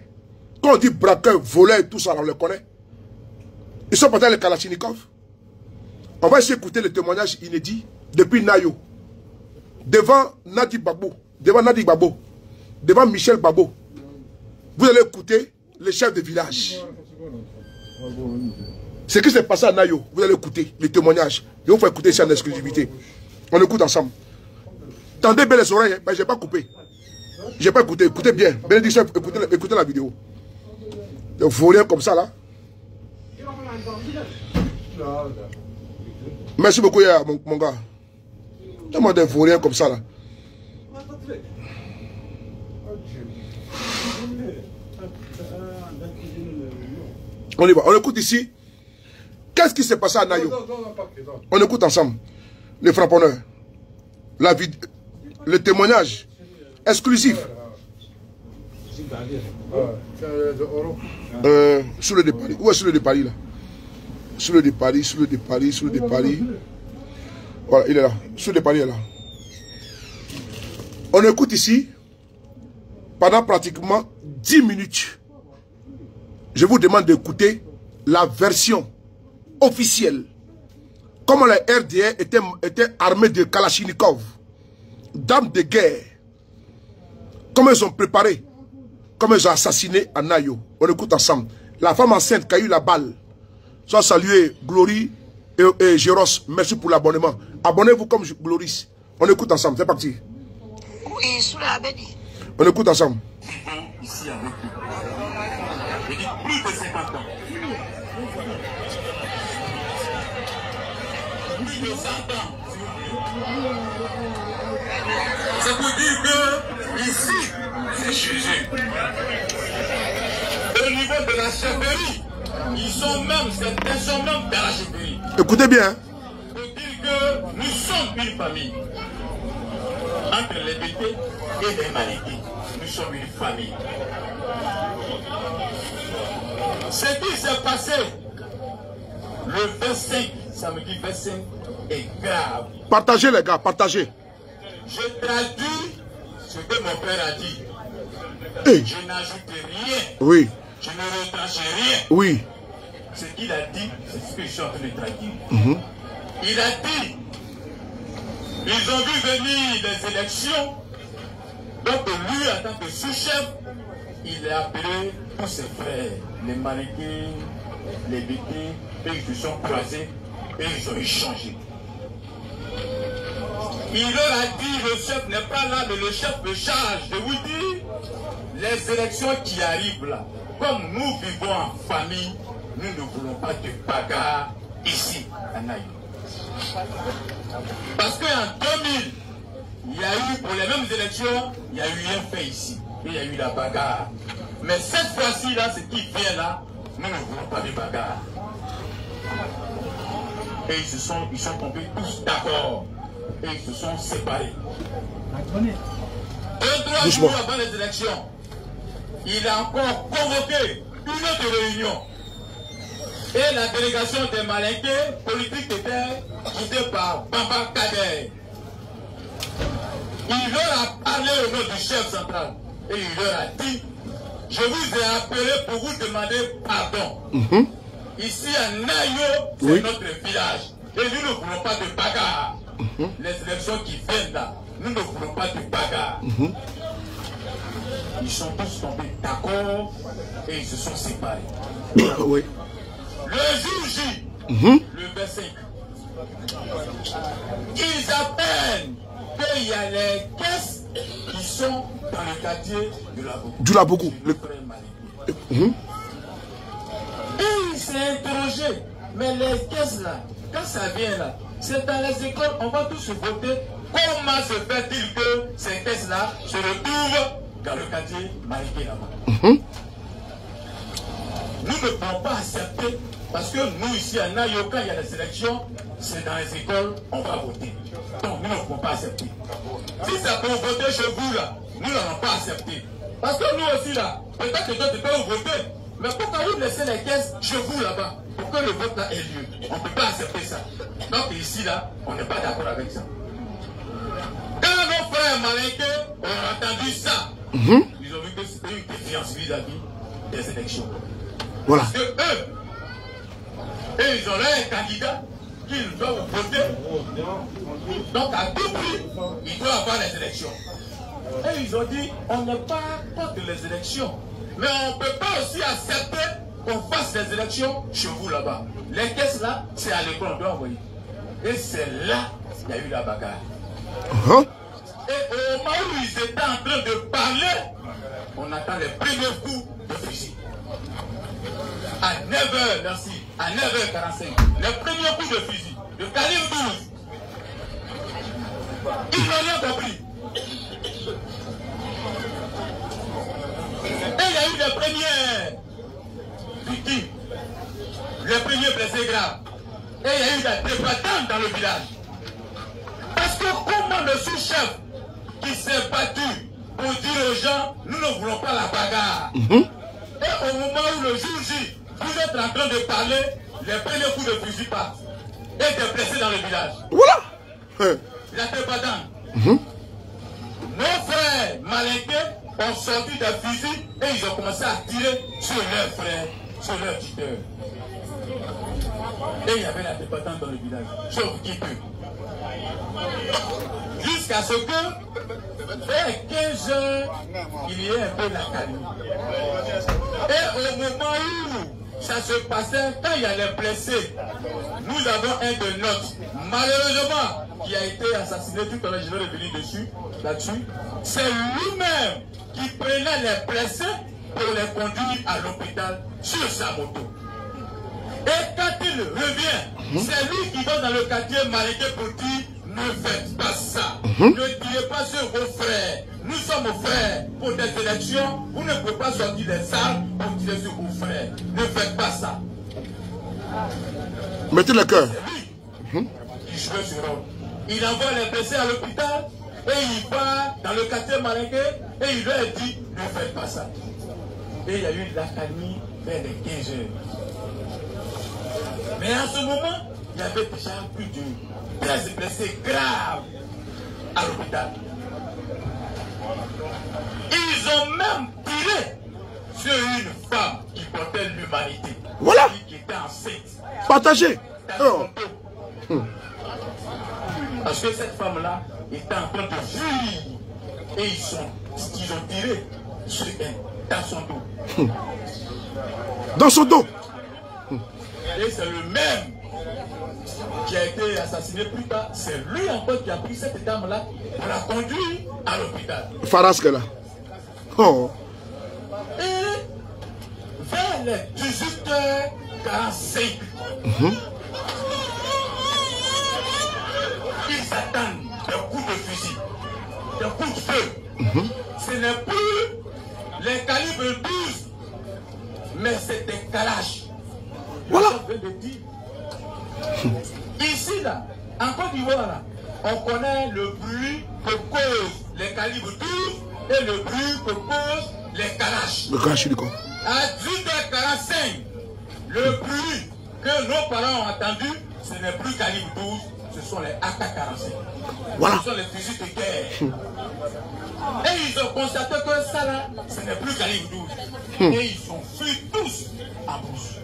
Quand on dit braquer, voler, tout ça, on le connaît. Ils sont partis avec les Kalachnikov. On va essayer d'écouter le témoignage inédit depuis Nayo. Devant Nadi Babo, devant Michel Babo. Vous allez écouter le chef de village. Ce qui s'est passé à Nayo, vous allez écouter les témoignages. Je vous fais écouter ça en exclusivité. On écoute ensemble. Tendez bien les oreilles, mais je n'ai pas coupé. Je n'ai pas écouté, écoutez bien. Bénédiction, écoutez la vidéo. Donc, vous voyez comme ça là. Merci beaucoup, mon gars. Tellement de vauriens comme ça là. On y va. On écoute ici. Qu'est-ce qui s'est passé à Nayo? On écoute ensemble. Les frapponneurs. Le témoignage exclusif. Sous le départ. Où est sous le départ là? Sous le départ, sous le départ, sous le départ. Voilà, il est là. Sous le départ, il est là. On écoute ici pendant pratiquement 10 minutes. Je vous demande d'écouter la version officielle. Comment les RDA étaient armés de Kalachnikov, d'armes de guerre. Comment ils ont préparé, comment ils ont assassiné à Nayo. On écoute ensemble. La femme enceinte qui a eu la balle. Soit salué Glory et Géros. Merci pour l'abonnement. Abonnez-vous comme Gloris. On écoute ensemble. C'est parti. Oui, sous la béni. On écoute ensemble. Ici avec lui. Je dis plus de 50 ans. Plus de 100 ans. Ça veut dire que ici, c'est jugé. Au niveau de la chefferie, ils sont même, certains sont même dans la chefferie. Écoutez bien. Ça veut dire que nous sommes une famille. Entre les BT et les Malékis, nous sommes une famille. Ce qui s'est passé le 25, samedi 25, est grave. Partagez les gars, partagez. Je traduis ce que mon père a dit. Hey. Je n'ajoute rien. Oui, Je ne retranche rien. oui. Ce qu'il a dit, c'est ce que je suis en train de traduire. Il a dit, ils ont vu venir les élections. Donc lui, en tant que sous-chef, il a appelé tous ses frères, les Malékis, les BT, et ils se sont croisés et ils ont échangé. Il leur a dit, le chef n'est pas là, mais le chef me charge de vous dire, les élections qui arrivent là, comme nous vivons en famille, nous ne voulons pas de bagarre ici, à Nayo. Parce qu'en 2000, il y a eu, pour les mêmes élections, il y a eu un fait ici. Et il y a eu la bagarre. Mais cette fois-ci, là, ce qui vient là, nous ne voulons pas de bagarre. Et ils sont tombés tous d'accord. Et ils se sont séparés. 2-3 jours avant les élections, il a encore convoqué une autre réunion. Et la délégation des Malinqués politiques était guidée par Bamba Kader. Il leur a parlé au nom du chef central. Et il leur a dit, je vous ai appelé pour vous demander pardon. Ici à Nayo, c'est notre village. Et nous ne voulons pas de bagarre. Les élections qui viennent là, nous ne voulons pas de bagarre. Ils sont tous tombés d'accord et ils se sont séparés. Oui. Le jour J, le 25, ils apprennent qu'il y a les caisses qui sont dans le quartier de la Boku. Du Laboku. Et il s'est interrogé. Mais les caisses là, quand ça vient là, c'est dans les écoles, on va tous voter. Comment se fait-il que ces caisses là se retrouvent dans le quartier Mariké là-bas? Nous ne pouvons pas accepter, parce que nous ici à Nayo, quand il y a des élections, c'est dans les écoles, on va voter. Donc nous ne pouvons pas accepter. Si ça peut voter chez vous là, nous n'allons pas accepter. Parce que nous aussi là, peut-être que d'autres peuvent voter, mais pourquoi vous laissez les caisses chez vous là-bas, pour que le vote là ait lieu? On ne peut pas accepter ça. Donc ici là, on n'est pas d'accord avec ça. Quand nos frères malinqués ont entendu ça, ils ont vu que c'était une défiance vis-à-vis des élections. Voilà. Parce que eux, ils ont un candidat qu'ils doivent voter. Donc à tout prix, ils doivent avoir les élections. Et ils ont dit, on n'est pas contre les élections. Mais on ne peut pas aussi accepter qu'on fasse les élections chez vous là-bas. Les caisses là, c'est à l'école, on doit envoyer. Et c'est là qu'il y a eu la bagarre. Et au moment où ils étaient en train de parler, on attend les premiers coups de fusil. À 9h, merci, à 9h45, les premiers coups de fusil, de calibre 12. Ils n'ont rien compris. Et il y a eu les premières victimes, les premiers blessés graves. Et il y a eu des débattants dans le village. Parce que comment le sous-chef qui s'est battu pour dire aux gens, nous ne voulons pas la bagarre. Et au moment où le jour J, vous êtes en train de parler, les premiers coups de fusil partent. Et des blessés dans le village. Voilà. La débattante. Nos frères malinqués ont sorti des fusils et ils ont commencé à tirer sur leurs frères, sur leurs tuteurs. Et il y avait la débattante dans le village. Sauf qui peut. Jusqu'à ce que, vers 15 heures, il y ait un peu la calme. Et au moment où ça se passait, quand il y a les blessés, nous avons un de nôtres, malheureusement, qui a été assassiné, tout à l'heure je vais revenir dessus, là-dessus. C'est lui-même qui prenait les blessés pour les conduire à l'hôpital sur sa moto. Et quand il revient, c'est lui qui va dans le quartier Mariké pour dire, ne faites pas ça. Ne tirez pas sur vos frères. Nous sommes frères. Pour des élections, vous ne pouvez pas sortir des armes pour tirer sur vos frères. Ne faites pas ça. Mettez le cœur. C'est lui qui jouait ce rôle. Il envoie les blessés à l'hôpital et il va dans le quartier Mariké et il leur dit, ne faites pas ça. Et il y a eu l'accalmie vers les 15 heures. Mais en ce moment, il y avait déjà plus de 13 blessés graves à l'hôpital. Ils ont même tiré sur une femme qui portait l'humanité. Voilà. Qui était enceinte. Partagez. Oh. Parce que cette femme-là était en train de fuir. Et ils ont tiré sur elle, dans son dos. Dans son dos. Et c'est le même qui a été assassiné plus tard. C'est lui encore qui a pris cette dame-là pour la conduire à l'hôpital. Farasque là. Oh. Et vers les 18h45, ils attendent des coups de fusil, des coups de feu. Ce n'est plus les calibres 12, mais c'est des calaches. Voilà. Ici, là, en Côte d'Ivoire, on connaît le bruit que causent les calibres 12 et le bruit que causent les calaches. Le calache du corps. À 18h45, le bruit que nos parents ont entendu, ce n'est plus calibre 12, ce sont les AK-47. Voilà. Ce sont les fusils de guerre. Et ils ont constaté que ça là, ce n'est plus calibre 12. Et ils ont fui tous à brousse.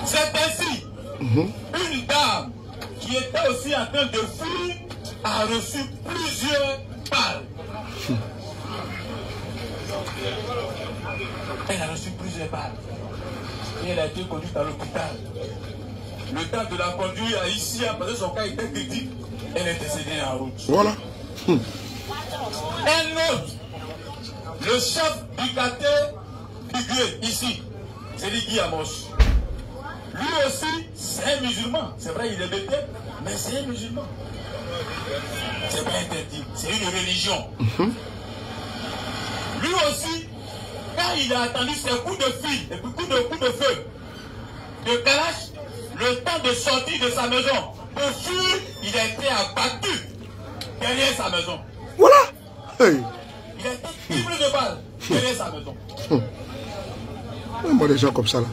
C'est ainsi, une dame qui était aussi en train de fuir a reçu plusieurs balles. Elle a reçu plusieurs balles. Et elle a été conduite à l'hôpital. Le temps de la conduire ici, parce que son cas était critique, elle est décédée en route. Voilà. Un autre, le chef du quartier Bigué, ici, c'est Guy Amos. Lui aussi, c'est un musulman. C'est vrai, il est bébé, mais c'est un musulman. C'est pas interdit, c'est une religion. Lui aussi, quand il a attendu ses coups de fil et puis coups de feu, de Kalash, le temps de sortir de sa maison, pour fuir, il a été abattu derrière sa maison. Voilà. Hey. Il a été criblé de balles derrière sa maison. Moi, des gens comme ça là.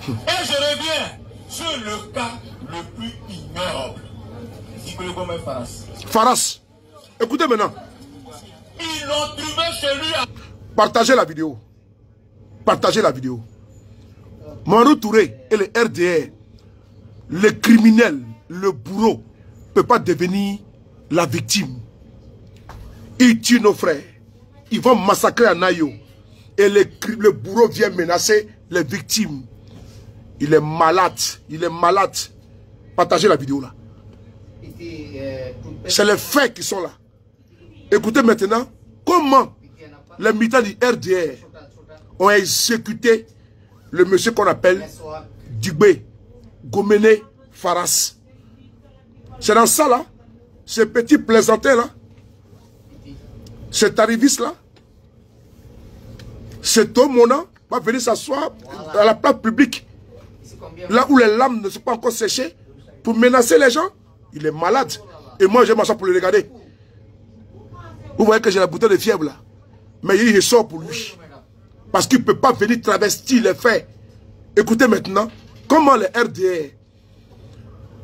Et je reviens sur le cas le plus ignoble. Faras. Faras. Écoutez maintenant. Ils l'ont trouvé chez lui. Partagez la vidéo. Partagez la vidéo. Marou Touré et le RDR, le criminel, le bourreau, ne peut pas devenir la victime. Ils tuent nos frères. Ils vont massacrer à Nayo. Et le bourreau vient menacer les victimes. Il est malade. Il est malade. Partagez la vidéo là. C'est les faits qui sont là. Écoutez maintenant comment les militants du RDR ont exécuté le monsieur qu'on appelle Dubé, Gomene Faras. C'est dans ça là, ce petit plaisantin là, cet arriviste là, cet homme va venir s'asseoir à la place publique, là où les lames ne sont pas encore séchées, pour menacer les gens. Il est malade. Et moi, je m'assois pour le regarder. Vous voyez que j'ai la bouteille de fièvre là. Mais il sort pour lui. Parce qu'il ne peut pas venir travestir les faits. Écoutez maintenant comment les RDR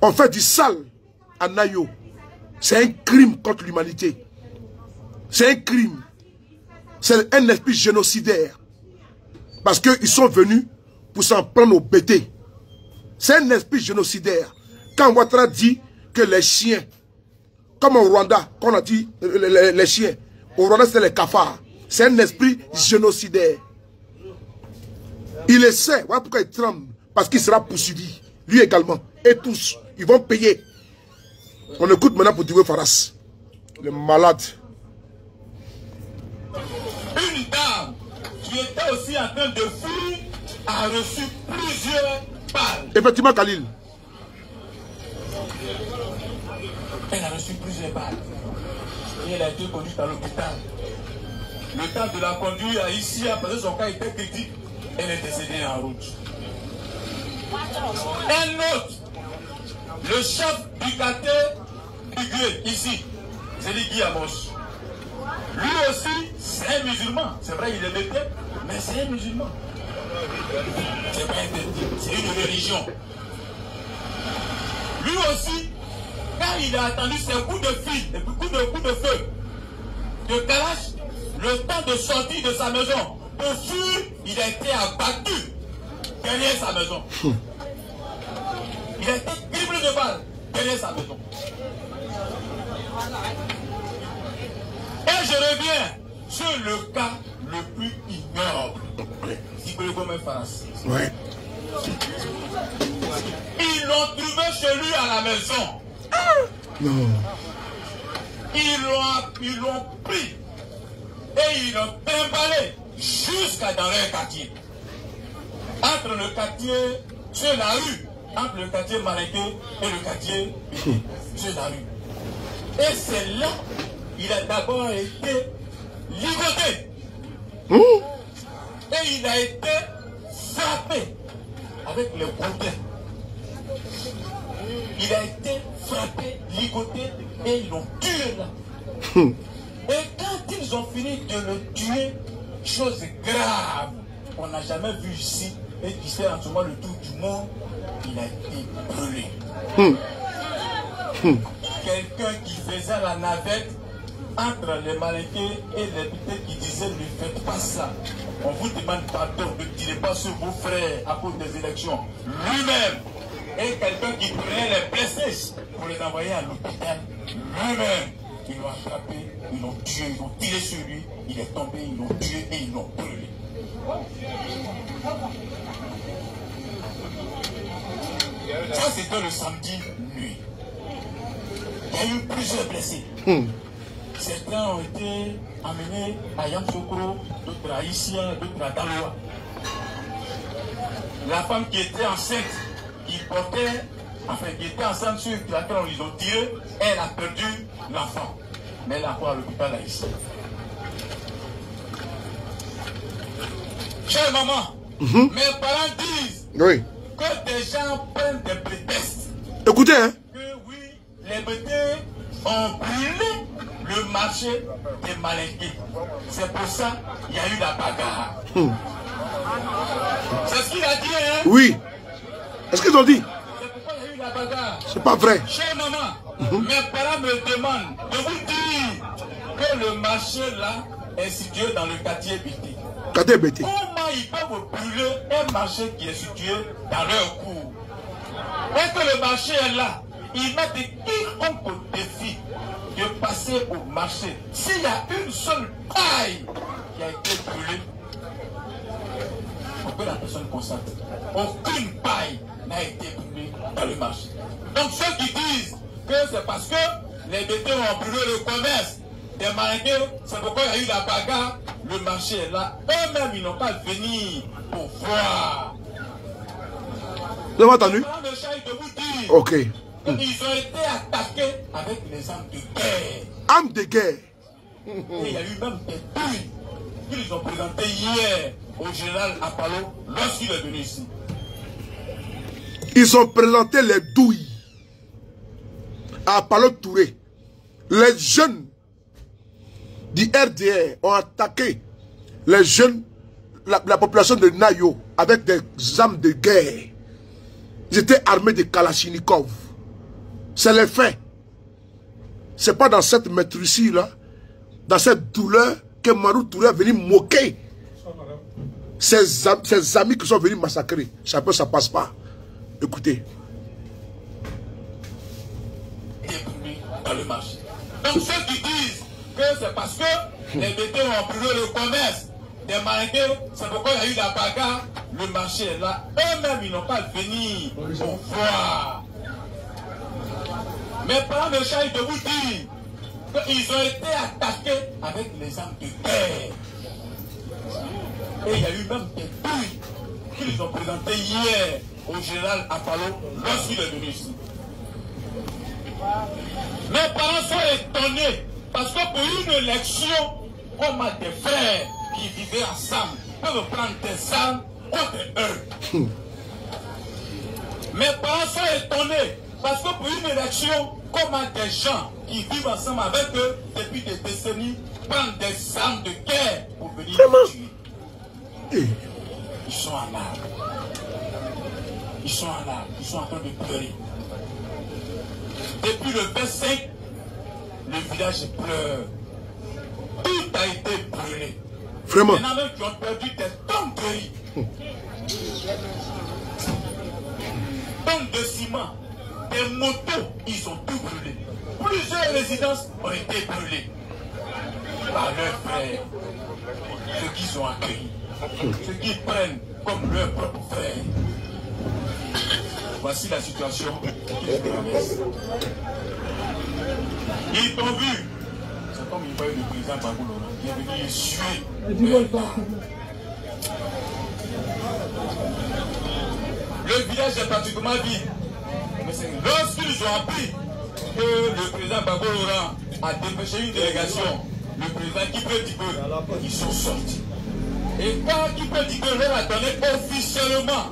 ont fait du sale à Nayo. C'est un crime contre l'humanité. C'est un crime. C'est un esprit génocidaire. Parce qu'ils sont venus pour s'en prendre au bêtés. C'est un esprit génocidaire. Quand Ouattara dit que les chiens, comme au Rwanda, qu'on a dit les chiens, au Rwanda c'est les cafards. C'est un esprit génocidaire. Il le sait, voilà pourquoi il tremble, parce qu'il sera poursuivi, lui également, et tous, ils vont payer. On écoute maintenant pour Dubé Faras, le malade. Une dame qui était aussi en train de fuir a reçu plusieurs balles. Effectivement, Khalil. Elle a reçu plusieurs balles. Et elle a été conduite à l'hôpital. Le temps de la conduire ici, parce que son cas était critique, elle est décédée en route. Un autre, le chef du quartier Bigué, ici, c'est Guy Amos. Lui aussi, c'est un musulman. C'est vrai, il est bébé, mais c'est un musulman. C'est pas interdit, c'est une religion. Lui aussi, quand il a attendu ses coups de fil et puis coups de feu de Kalash, le temps de sortir de sa maison, pour fuir, il a été abattu derrière sa maison. Il a été criblé de balles derrière sa maison. Et je reviens sur le cas le plus ignoble. Ouais. Ils l'ont trouvé chez lui à la maison. Non. Ils l'ont pris et ils l'ont emballé jusqu'à dans leur quartier. Entre le quartier, sur la rue, entre le quartier Maréqué et le quartier sur la rue. Et c'est là il a d'abord été ligoté. Et il a été frappé avec le bouquet. Il a été frappé, ligoté et ils l'ont tué là. Et quand ils ont fini de le tuer, chose grave, on n'a jamais vu ici, et qui fait en ce moment le tour du monde, il a été brûlé. Quelqu'un qui faisait la navette entre les Malinqués et les députés qui disaient ne faites pas ça. On vous demande pardon, ne tirez pas sur vos frères à cause des élections. Lui-même est quelqu'un qui prenait les blessés pour les envoyer à l'hôpital. Lui-même, ils l'ont attrapé, ils l'ont tué, ils l'ont tiré sur lui, il est tombé, ils l'ont tué et ils l'ont brûlé. Ça, c'était le samedi nuit. Il y a eu plusieurs blessés. Certains ont été amenés à Yamoussoukro, d'autres à Isia, d'autres à Daloa. La femme qui était enceinte, qui était enceinte sur laquelle on les a tiré, elle a perdu l'enfant. Mais elle a quoi à l'hôpital là ici. Chère maman, mes parents disent que des gens prennent des prétextes. Écoutez, hein. Que oui, les bêtés ont brûlé le marché des Malinqués. C'est pour ça qu'il y a eu la bagarre. C'est ce qu'il a dit, hein? Oui. Est-ce qu'ils ont dit? C'est pourquoi il y a eu la bagarre. C'est pas vrai. Chère maman, mes parents me demandent de vous dire que le marché là est situé dans le quartier BT. Quartier BT. Comment ils peuvent brûler un marché qui est situé dans leur cour? Est-ce que le marché est là? Ils mettent quiconque au défi de passer au marché. S'il y a une seule paille qui a été brûlée, pour que la personne constate, aucune paille n'a été brûlée dans le marché. Donc ceux qui disent que c'est parce que les BT ont brûlé le commerce des Malinqués, c'est pourquoi il y a eu la bagarre, le marché est là. Eux-mêmes, ils n'ont pas venir pour voir. Vous avez entendu? De vous dire, ok. ils ont été attaqués avec les armes de guerre. Armes de guerre. Et il y a eu même des douilles qu'ils ont présentées hier au général Apollo lorsqu'il est venu ici. Ils ont présenté les douilles à Apollo Touré. Les jeunes du RDR ont attaqué les jeunes, la population de Nayo avec des armes de guerre. Ils étaient armés de Kalachnikov. C'est les faits. C'est pas dans cette maîtrise là, dans cette douleur que Marou Touré est venu moquer ses amis qui sont venus massacrer. Ça passe pas. Écoutez. Dans le marché. Donc ceux qui disent que c'est parce que les BT ont brûlé le commerce des Malinqués, c'est pourquoi il y a eu la bagarre, le marché est là. Eux-mêmes, ils n'ont pas venu pour voir. Mes parents me chargent de vous dire qu'ils ont été attaqués avec les armes de guerre. Et il y a eu même des douilles qu'ils ont présentées hier au général Apollo lorsqu'il est venu ici. Mes parents sont étonnés parce que pour une élection, on a des frères qui vivaient ensemble peuvent prendre des armes contre eux. Mes parents sont étonnés parce que pour une élection, comment des gens qui vivent ensemble avec eux depuis des décennies prennent des armes de guerre pour venir les tuer. Ils sont en larmes. Ils sont en larmes. Ils sont en train de pleurer. Depuis le 25, le village pleure. Tout a été brûlé. Vraiment. Il y en a même qui ont perdu des tonnes de riz. Tonnes de ciment. Des motos, ils ont tout brûlé. Plusieurs résidences ont été brûlées par leurs frères. Ceux qui sont accueillis. Ceux qui prennent comme leurs propres frères. Voici la situation qu'ils traversent. Ils t'ont vu. C'est comme il voyait le président Bagou. Il est venu suer. Le village est pratiquement vide. Lorsqu'ils ont appris que le président Bagou a dépêché une délégation, le président Kipé Dibé, ils sont sortis. Et quand Kipé Dibé leur a donné officiellement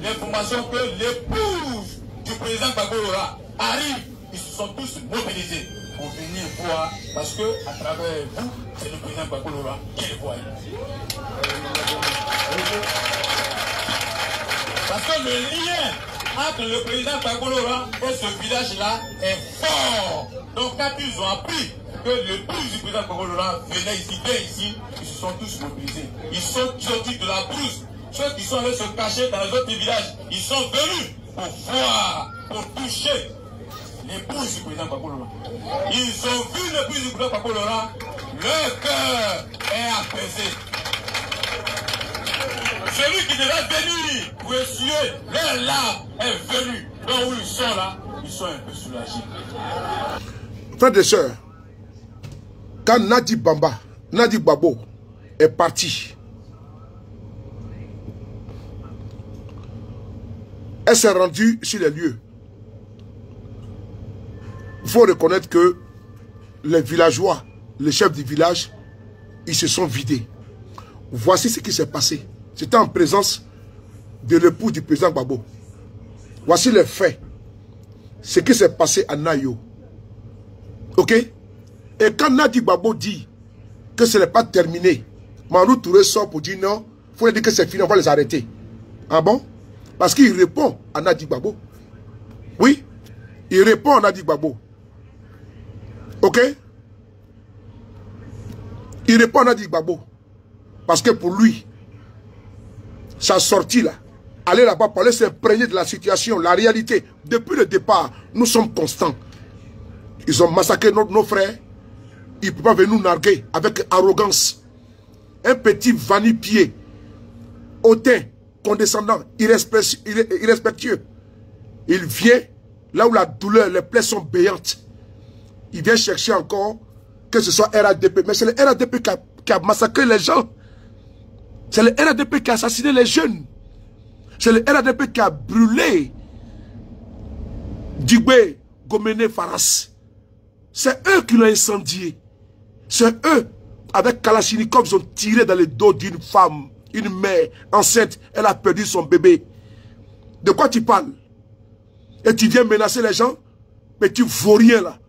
l'information que l'épouse du président Bagorora arrive, ils se sont tous mobilisés pour venir voir, parce que à travers vous, c'est le président Bagorora qui le voit. Parce que le lien entre le président Gbagbo Laurent et ce village-là est fort. Donc quand ils ont appris que l'épouse du président Gbagbo Laurent venait ici, ils se sont tous mobilisés. Ils sont sortis de la brousse. Ceux qui sont allés se cacher dans les autres villages, ils sont venus pour voir, pour toucher l'épouse du président Gbagbo Laurent. Ils ont vu l'épouse du président Gbagbo Laurent, leur cœur est apaisé. Celui qui devait venir pour essuyer leur larmes est venu. Donc où ils sont là, ils sont un peu soulagés. Frères et sœurs, quand Nadi Gbagbo est parti, elle s'est rendue sur les lieux. Il faut reconnaître que les villageois, les chefs du village, ils se sont vidés. Voici ce qui s'est passé. C'était en présence de l'époux du président Gbagbo. Voici les faits. Ce qui s'est passé à Nayo. Ok? Et quand Nadi Gbagbo dit que ce n'est pas terminé, Marou Touré sort pour dire non, il faut dire que c'est fini, on va les arrêter. Ah bon? Parce qu'il répond à Nadi Gbagbo. Oui? Il répond à Nadi Gbagbo. Ok? Il répond à Nadi Gbagbo. Parce que pour lui, sa sortie là, aller là-bas parler, s'imprégner de la situation, la réalité. Depuis le départ, nous sommes constants. Ils ont massacré nos frères. Ils ne peuvent pas venir nous narguer avec arrogance. Un petit vanipié, hautain, condescendant, irrespectueux. Il vient là où la douleur, les plaies sont béantes. Il vient chercher encore que ce soit RADP. Mais c'est le RADP qui a massacré les gens. C'est le RADP qui a assassiné les jeunes. C'est le RADP qui a brûlé Djibé, Gomene, Faras. C'est eux qui l'ont incendié. C'est eux, avec Kalachnikov, ils ont tiré dans le dos d'une femme, une mère enceinte. Elle a perdu son bébé. De quoi tu parles? Et tu viens menacer les gens? Mais tu vaux rien là.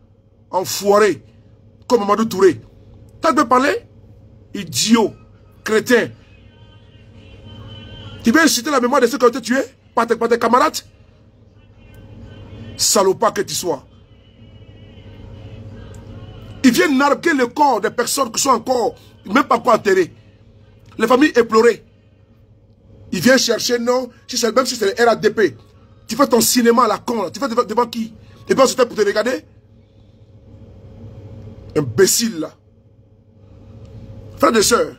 Enfoiré. Comme Mamadou Touré. T'as de parler? Idiot. Crétin. Tu viens inciter la mémoire de ceux qui ont été tués par tes camarades? Salopard que tu sois. Ils viennent narguer le corps des personnes qui sont encore, même pas encore enterrées. Les familles éplorées. Ils viennent chercher, non, même si c'est le RADP. Tu fais ton cinéma à la con, là. Tu fais devant qui? Et bien c'était pour te regarder? Imbécile là. Frères et sœurs,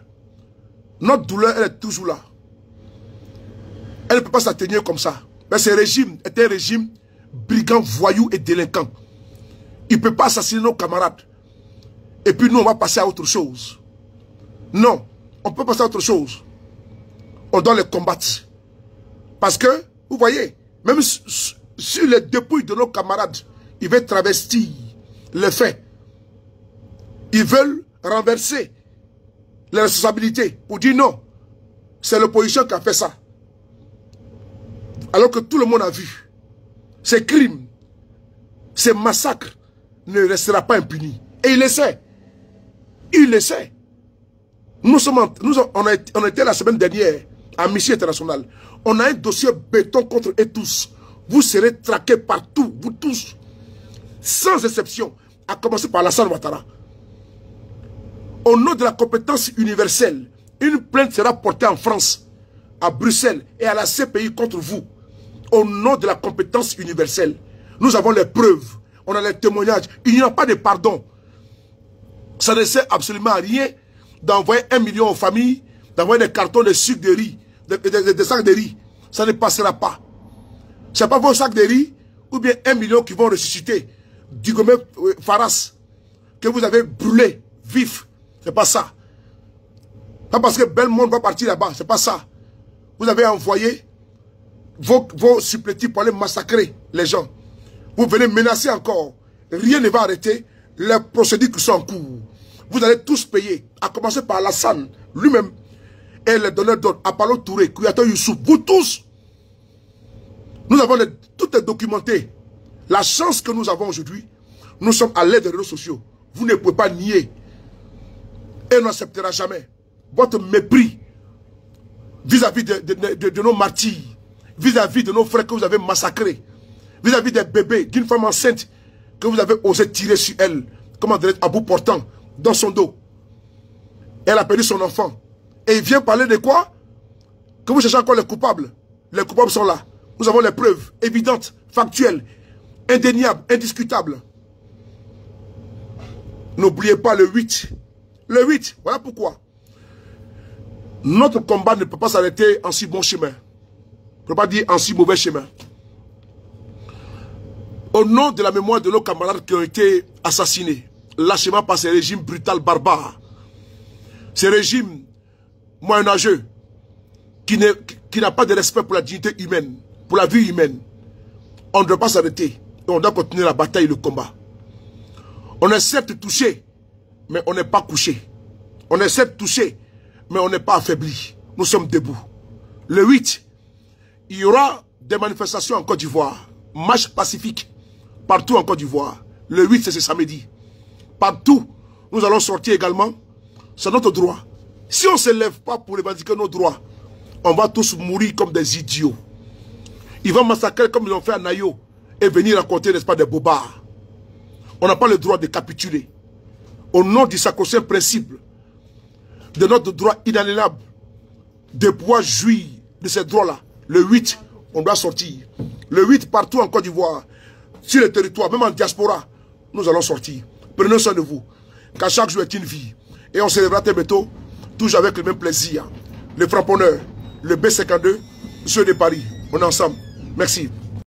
notre douleur, elle est toujours là. Elle ne peut pas s'atténuer comme ça. Mais ce régime est un régime brigand, voyou et délinquant. Il ne peut pas assassiner nos camarades. Et puis nous, on va passer à autre chose. Non, on peut passer à autre chose. On doit les combattre. Parce que, vous voyez, même sur les dépouilles de nos camarades, ils veulent travestir les faits. Ils veulent renverser les responsabilités pour dire non, c'est l'opposition qui a fait ça. Alors que tout le monde a vu. Ces crimes, ces massacres ne resteront pas impunis. Et il le sait. Il le sait. On était la semaine dernière à Mission Internationale. On a un dossier béton contre eux tous. Vous serez traqués partout, vous tous. Sans exception. À commencer par Alassane Ouattara. Au nom de la compétence universelle, une plainte sera portée en France, à Bruxelles et à la CPI contre vous. Au nom de la compétence universelle. Nous avons les preuves. On a les témoignages. Il n'y a pas de pardon. Ça ne sert absolument à rien d'envoyer 1 million aux familles, d'envoyer des cartons de sucre de riz, des sacs de riz. Ça ne passera pas. Ce n'est pas vos sacs de riz ou bien 1 million qui vont ressusciter Dugomé Faras que vous avez brûlé vif. C'est pas ça. Pas parce que Belmont va partir là-bas. C'est pas ça. Vous avez envoyé vos supplétifs pour aller massacrer les gens. Vous venez menacer encore. Rien ne va arrêter les procédures qui sont en cours. Vous allez tous payer. À commencer par Alassane lui-même. Et les donneurs d'ordre. Apollo Touré, Kouyato Youssouf. Vous tous. Nous avons tout est documenté. La chance que nous avons aujourd'hui, nous sommes à l'aide des réseaux sociaux. Vous ne pouvez pas nier. Et on n'acceptera jamais votre mépris vis-à-vis de nos martyrs vis-à-vis de nos frères que vous avez massacrés, vis-à-vis des bébés, d'une femme enceinte que vous avez osé tirer sur elle, comment dire, à bout portant, dans son dos. Elle a perdu son enfant. Et il vient parler de quoi? Que vous cherchez encore les coupables. Les coupables sont là. Nous avons les preuves évidentes, factuelles, indéniables, indiscutables. N'oubliez pas le 8. Le 8, voilà pourquoi. Notre combat ne peut pas s'arrêter en si bon chemin. On ne peut pas dire en si mauvais chemin. Au nom de la mémoire de nos camarades qui ont été assassinés, lâchement par ces régimes brutaux, barbares, ces régimes moyenâgeux, qui n'a pas de respect pour la dignité humaine, pour la vie humaine, on ne doit pas s'arrêter. Et on doit continuer la bataille et le combat. On est certes touché, mais on n'est pas couché. On est certes touché, mais on n'est pas affaibli. Nous sommes debout. Le 8, il y aura des manifestations en Côte d'Ivoire. Marche pacifique, partout en Côte d'Ivoire. Le 8, c'est ce samedi. Partout, nous allons sortir également. C'est notre droit. Si on ne se lève pas pour revendiquer nos droits, on va tous mourir comme des idiots. Ils vont massacrer comme ils ont fait à Nayo et venir raconter, n'est-ce pas, des bobards. On n'a pas le droit de capituler. Au nom du sacro-saint principe de notre droit inaliénable de pouvoir jouir de ces droits-là, le 8, on doit sortir. Le 8, partout en Côte d'Ivoire, sur le territoire, même en diaspora, nous allons sortir. Prenez soin de vous, car chaque jour est une vie. Et on se lèvera très bientôt, toujours avec le même plaisir. Le frapponneur, le B52, ceux de Paris. On est ensemble. Merci.